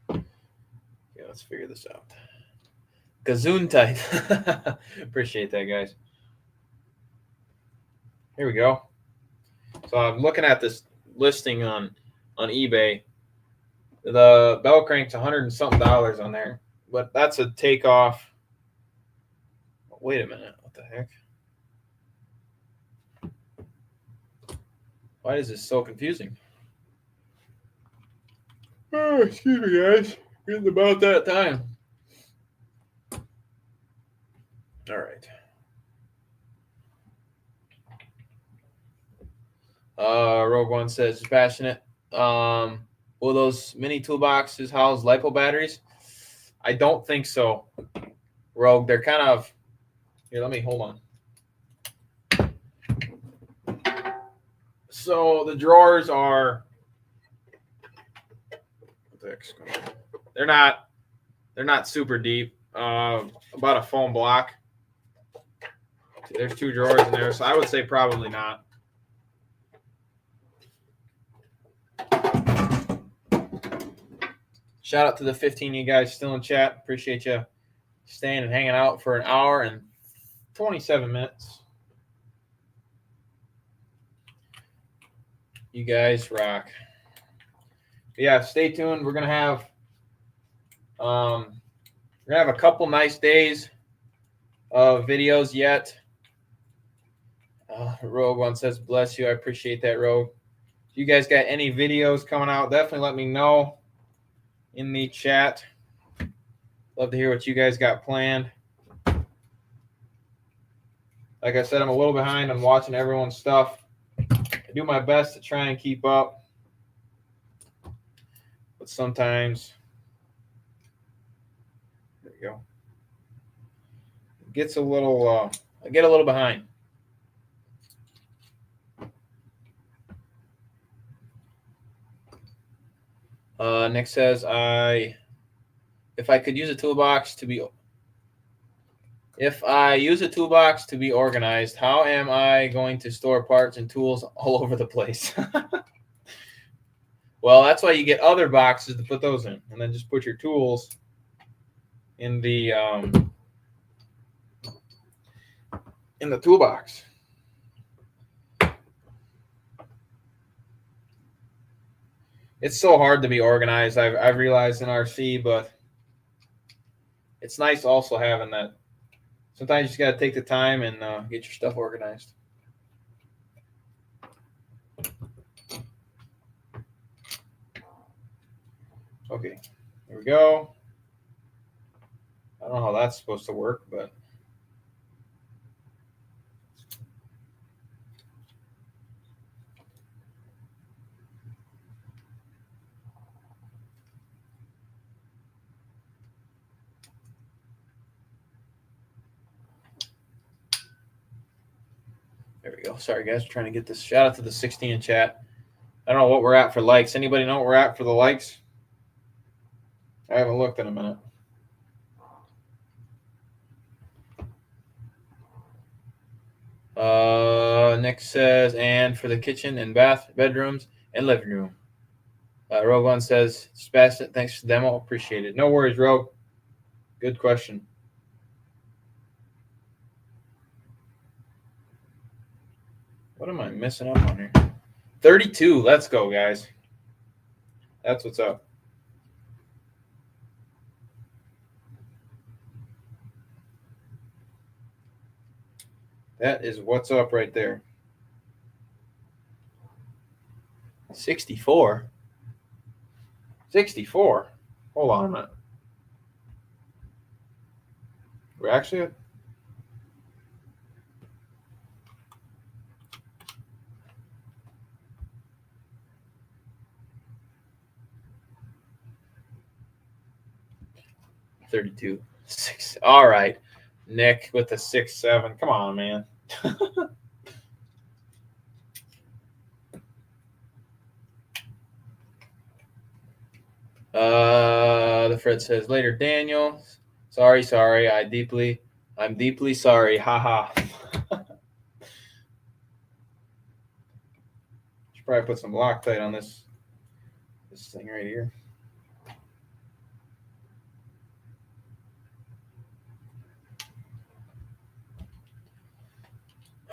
Speaker 1: Okay, let's figure this out. Gazoon type. Appreciate that, guys. Here we go. So I'm looking at this listing on eBay. The bell crank's $100 and something on there, but that's a takeoff. Wait a minute. What the heck? Why is this so confusing? Oh, excuse me, guys. It's about that time. All right. Rogue One says, passionate. Will those mini toolboxes house LiPo batteries? I don't think so, Rogue. They're kind of... Here, let me... Hold on. So the drawers are... They're not super deep. About a foam block. There's 2 drawers in there, so I would say probably not. Shout out to the 15 you guys still in chat. Appreciate you staying and hanging out for an hour and 27 minutes. You guys rock. But yeah, stay tuned. We're gonna have a couple nice days of videos yet. Rogue One says, bless you. I appreciate that, Rogue. If you guys got any videos coming out, definitely let me know in the chat. Love to hear what you guys got planned. Like I said, I'm a little behind on watching everyone's stuff. I do my best to try and keep up, but sometimes, there we go, it gets a little, I get a little behind. Nick says, if I use a toolbox to be organized, how am I going to store parts and tools all over the place? Well, that's why you get other boxes to put those in, and then just put your tools in the toolbox. It's so hard to be organized, I've realized in RC, but it's nice also having that. Sometimes you just got to take the time and get your stuff organized. Okay, here we go. I don't know how that's supposed to work, but there we go. Sorry, guys. We're trying to get this. Shout out to the 16 in chat. I don't know what we're at for likes. Anybody know what we're at for the likes? I haven't looked in a minute. Nick says, and for the kitchen and bedrooms and living room. Rogue One says, JustBashinit, thanks for the demo. Appreciate it. No worries, Rogue. Good question. What am I missing up on here? 32. Let's go, guys. That's what's up. That is what's up right there. 64. 64. Hold on a minute. We're actually at 32. 6. All right. Nick with the 6-7. Come on, man. The Fred says later, Daniel. Sorry. I'm deeply sorry. Haha. Should probably put some Loctite on this thing right here.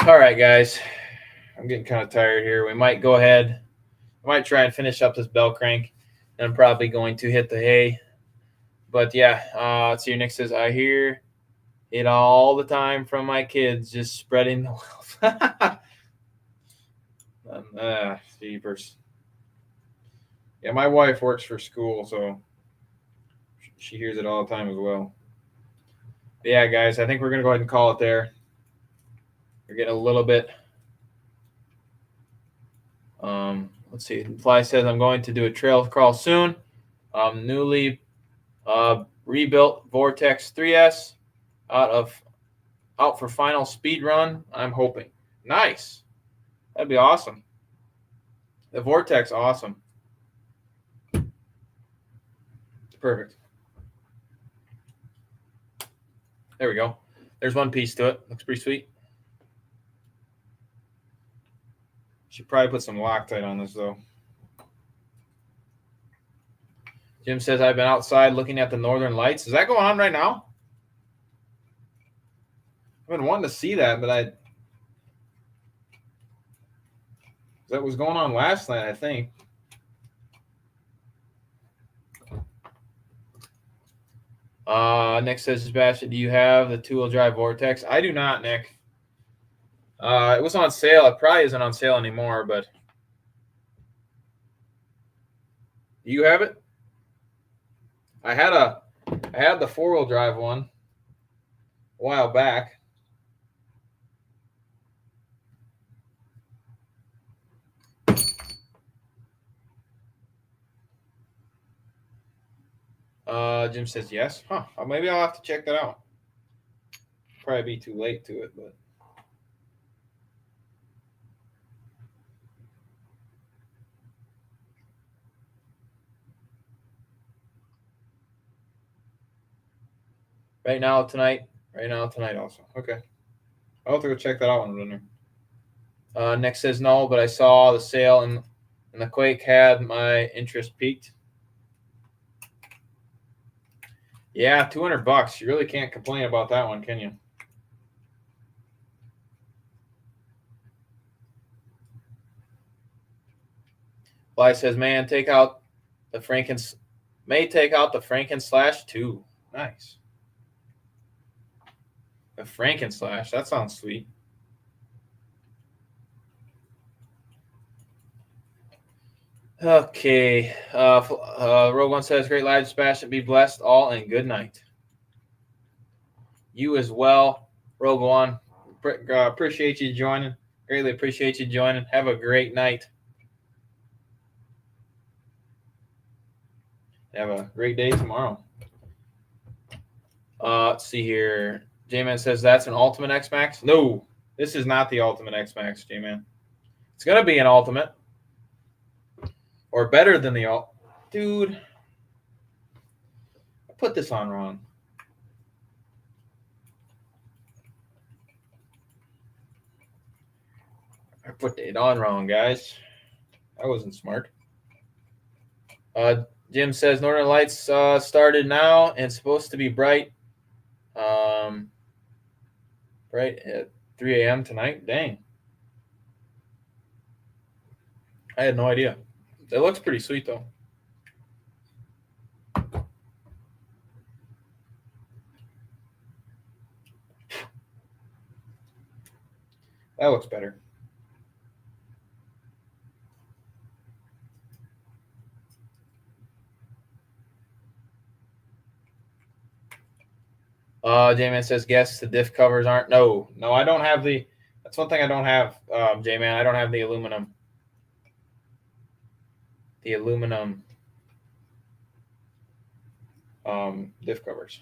Speaker 1: All right, guys. I'm getting kind of tired here. We might go ahead. I might try and finish up this bell crank. And I'm probably going to hit the hay. But yeah, let's see. Nick says, I hear it all the time from my kids, just spreading the wealth. Jeepers. Yeah, my wife works for school, so she hears it all the time as well. But yeah, guys, I think we're going to go ahead and call it there. We're getting a little bit. Let's see. Fly says, I'm going to do a trail crawl soon. Newly rebuilt Vortex 3S out for final speed run. I'm hoping. Nice. That'd be awesome. The Vortex, awesome. Perfect. There we go. There's one piece to it. Looks pretty sweet. Should probably put some Loctite on this, though. Jim says, I've been outside looking at the northern lights. Is that going on right now? I've been wanting to see that, but that was going on last night, I think. Nick says, Sebastian, do you have the 2-wheel drive Vortex? I do not, Nick. It was on sale. It probably isn't on sale anymore, but do you have it? I had the 4-wheel drive one a while back. Jim says yes. Huh. Maybe I'll have to check that out. Probably be too late to it, but. Right now, tonight also. Okay. I'll have to go check that out when I'm done here. Nick says no, but I saw the sale and the Quake had my interest peaked. Yeah, $200. You really can't complain about that one, can you? Fly says, man, take out the Franken/2. Nice. The Franken/, that sounds sweet. Okay. Rogue One says, great live dispatch. Be blessed all and good night. You as well, Rogue One. Appreciate you joining. Greatly appreciate you joining. Have a great night. Have a great day tomorrow. Let's see here. J-Man says that's an Ultimate X-Max. No, this is not the Ultimate X-Max, J-Man. It's going to be an Ultimate. Or better than the Dude. put this on wrong. I put it on wrong, guys. I wasn't smart. Jim says Northern Lights started now and supposed to be bright. Bright at 3 a.m. tonight. Dang. I had no idea. It looks pretty sweet, though. That looks better. J-Man says, guess the diff covers aren't. No, I don't have the. That's one thing I don't have, J-Man. I don't have the aluminum. The aluminum diff covers.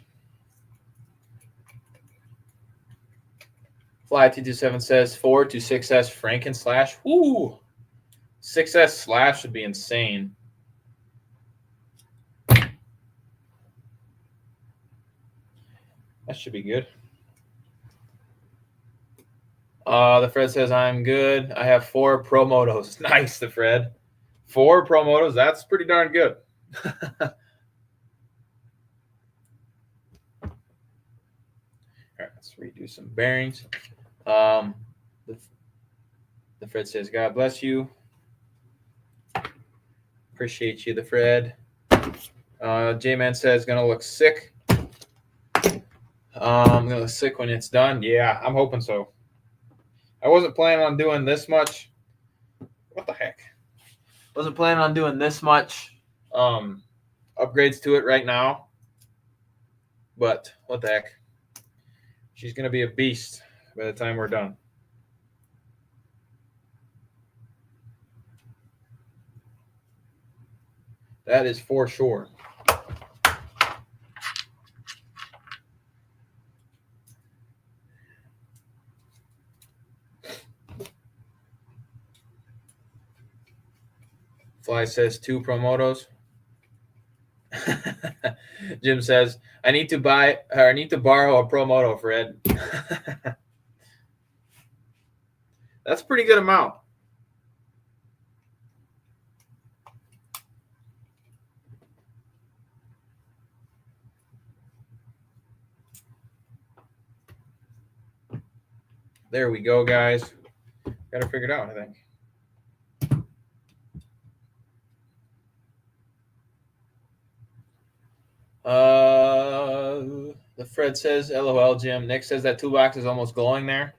Speaker 1: Fly227 says 4 to 6S Franken slash. Woo! 6S slash would be insane. That should be good. The Fred says, I'm good. I have 4 Pro Motos. Nice, the Fred. 4 Pro Motos. That's pretty darn good. All right, let's redo some bearings. The Fred says, God bless you. Appreciate you, the Fred. J-Man says, gonna look sick. I'm gonna look sick when it's done. Yeah, I'm hoping so. I wasn't planning on doing this much. What the heck? Wasn't planning on doing this much upgrades to it right now. But what the heck? She's gonna be a beast by the time we're done. That is for sure. Fly says 2 Pro Motos. Jim says, I need to borrow a Pro Moto, Fred. That's a pretty good amount. There we go, guys. Got to figure it out, I think. The Fred says, LOL, Jim. Nick says that toolbox is almost glowing there.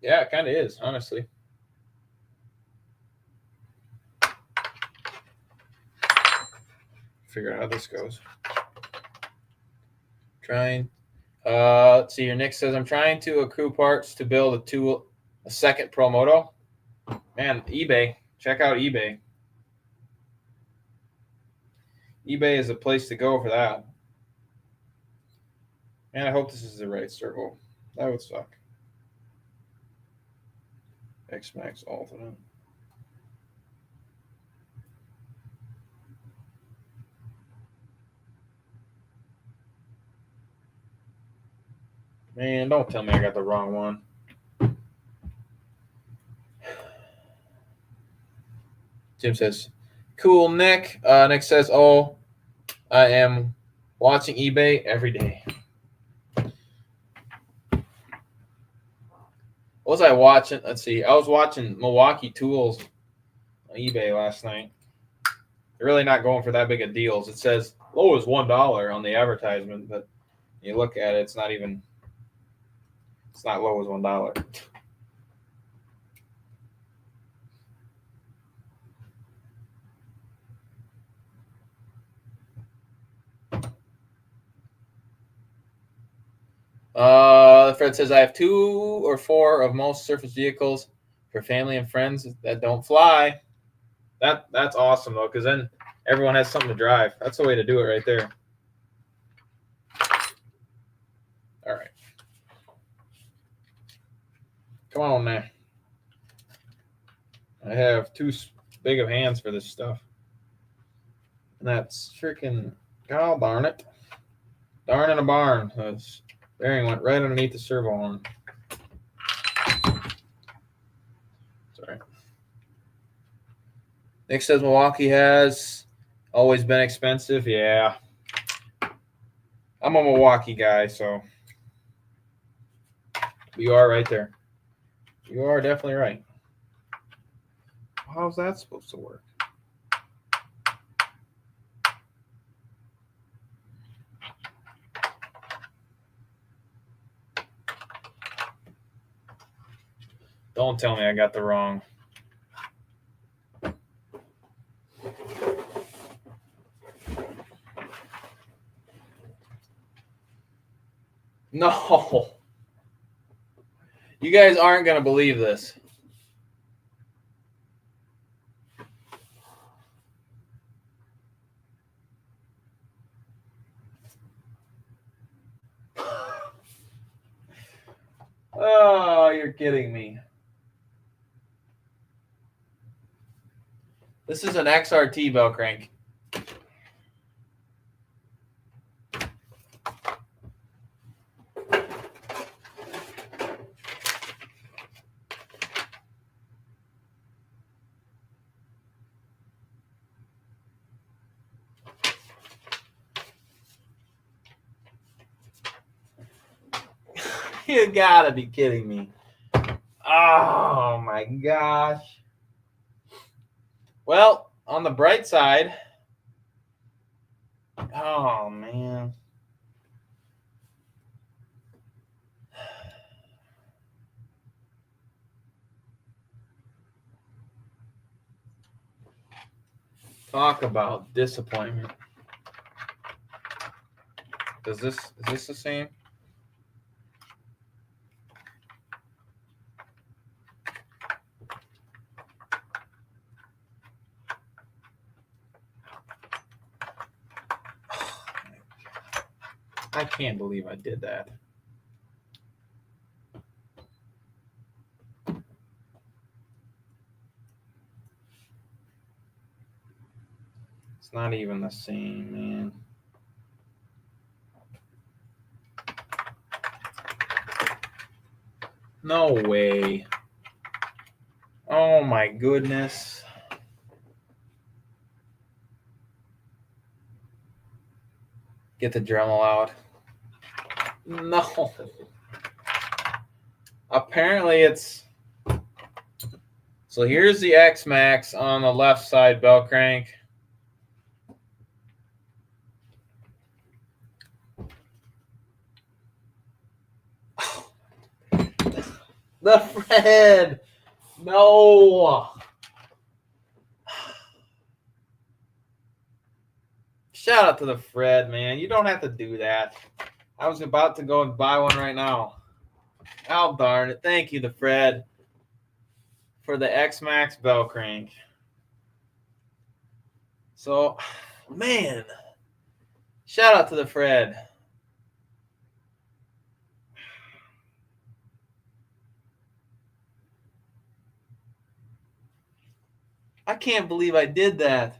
Speaker 1: Yeah, it kind of is, honestly. Figure out how this goes. Trying. Let's see here. Nick says, I'm trying to accrue parts to build a second Pro Moto. Man, eBay. Check out eBay. eBay is a place to go for that. Man, I hope this is the right circle. That would suck. X-Max Alternate. Man, don't tell me I got the wrong one. Jim says, cool, Nick. Nick says, oh, I am watching eBay every day. What was I watching? Let's see. I was watching Milwaukee Tools on eBay last night. They're really not going for that big of deals. It says low as $1 on the advertisement, but you look at it, it's not low as $1. Fred says, I have 2 or 4 of most surface vehicles for family and friends that don't fly. That's awesome, though, because then everyone has something to drive. That's the way to do it right there. All right. Come on, man. I have too big of hands for this stuff. And that's freaking Oh, darn it. Darn in a barn. This bearing went right underneath the servo arm. Sorry. Nick says Milwaukee has always been expensive. Yeah. I'm a Milwaukee guy, so you are right there. You are definitely right. How's that supposed to work? Don't tell me I got the wrong. No. You guys aren't going to believe this. Oh, you're kidding me. This is an XRT bell crank. You gotta be kidding me. Oh my gosh. Well, on the bright side, oh man. Talk about disappointment. Is this the same? I can't believe I did that. It's not even the same, man. No way. Oh my goodness. Get the Dremel out. No. Apparently it's... So here's the X-Max on the left side bell crank. The Fred. No. Shout out to the Fred, man. You don't have to do that. I was about to go and buy one right now. Oh, darn it. Thank you, the Fred, for the X-Max bell crank. So, man, shout out to the Fred. I can't believe I did that.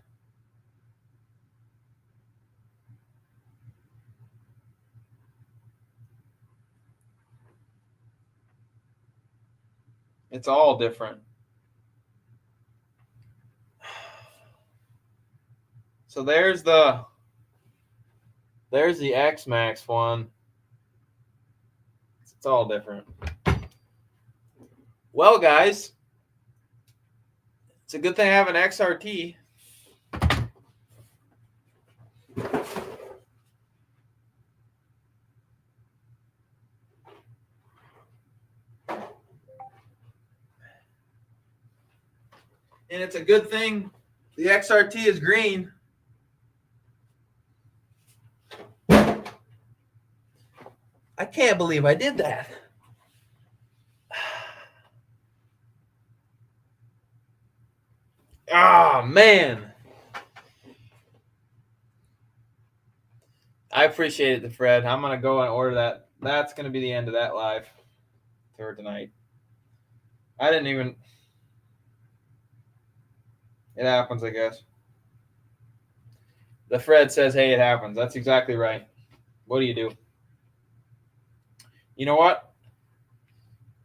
Speaker 1: It's all different. So there's the X-Max one. It's all different. Well, guys, it's a good thing I have an XRT. And it's a good thing the XRT is green. I can't believe I did that. Oh, man. I appreciate it, Fred. I'm going to go and order that. That's going to be the end of that live for tonight. I didn't even... It happens, I guess. The Fred says, hey, it happens. That's exactly right. What do you do? You know what?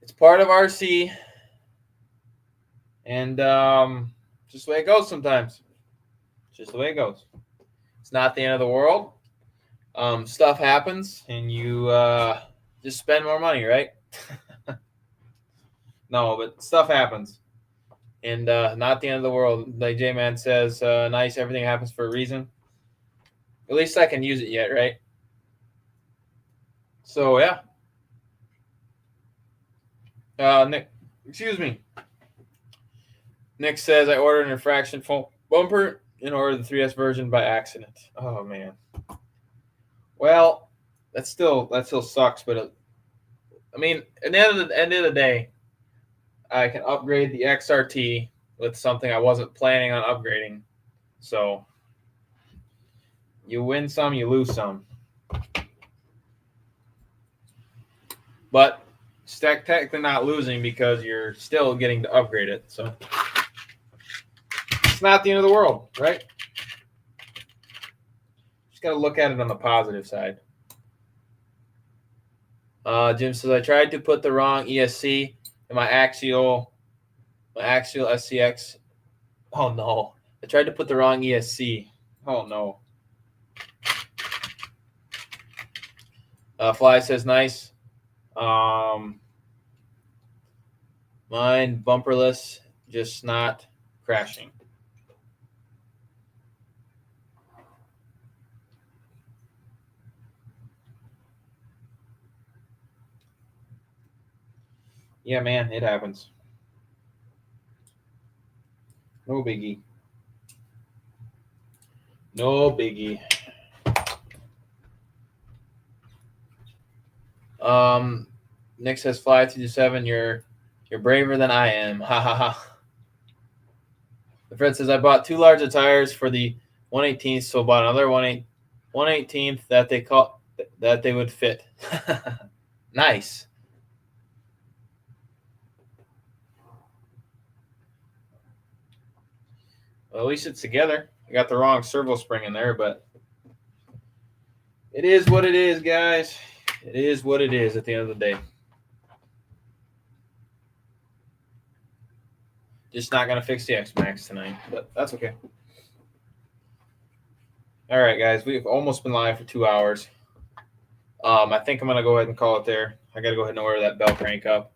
Speaker 1: It's part of RC. And just the way it goes sometimes. Just the way it goes. It's not the end of the world. Stuff happens, and you just spend more money, right? No, but stuff happens. And not the end of the world. Like J-Man says, nice, everything happens for a reason. At least I can use it yet, right? So, yeah. Nick, excuse me. Nick says, I ordered an infraction foam bumper and ordered the 3S version by accident. Oh, man. Well, that still sucks, but I mean, at the end of the day, I can upgrade the XRT with something I wasn't planning on upgrading. So you win some, you lose some. But technically not losing because you're still getting to upgrade it. So it's not the end of the world, right? Just got to look at it on the positive side. Jim says, I tried to put the wrong ESC in my axial SCX. Oh, no. I tried to put the wrong ESC. Oh, no. Fly says, nice. Mine bumperless, just not crashing. Yeah, man, it happens. No biggie. No biggie. Nick says, fly to the 7. You're braver than I am. Ha ha ha. The Fred says, I bought 2 larger tires for the 118th, so bought another 118th that they would fit. Nice. Well, at least it's together. I got the wrong servo spring in there, but it is what it is, guys. It is what it is at the end of the day. Just not going to fix the X-Max tonight, but that's okay. All right, guys. We've almost been live for 2 hours. I think I'm going to go ahead and call it there. I got to go ahead and order that bell crank up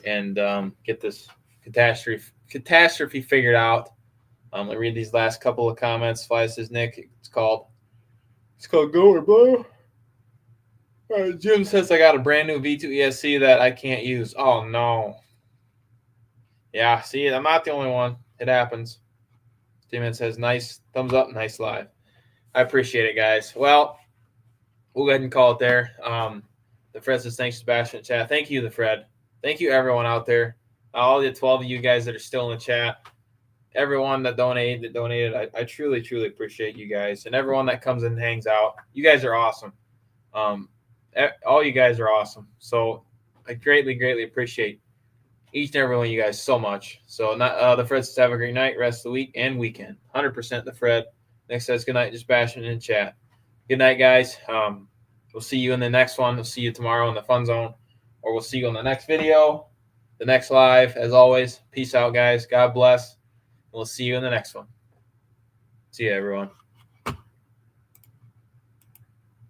Speaker 1: and get this catastrophe figured out. Let me read these last couple of comments. Fly says, Nick, it's called Goer, bro. Jim says, I got a brand new V2 ESC that I can't use. Oh, no. Yeah, see, I'm not the only one. It happens. Jim says, nice. Thumbs up. Nice live. I appreciate it, guys. Well, we'll go ahead and call it there. The Fred says, thanks, JustBashinit chat. Thank you, the Fred. Thank you, everyone out there. All the 12 of you guys that are still in the chat. Everyone that donated, I truly, truly appreciate you guys. And everyone that comes and hangs out. You guys are awesome. All you guys are awesome. So I greatly, greatly appreciate each and every one of you guys so much. So the Fred says, have a great night, rest of the week and weekend. 100% the Fred. Next says, good night, JustBashinit in chat. Good night, guys. We'll see you in the next one. We'll see you tomorrow in the fun zone, or we'll see you on the next video, the next live. As always, peace out, guys. God bless. We'll see you in the next one. See you, everyone.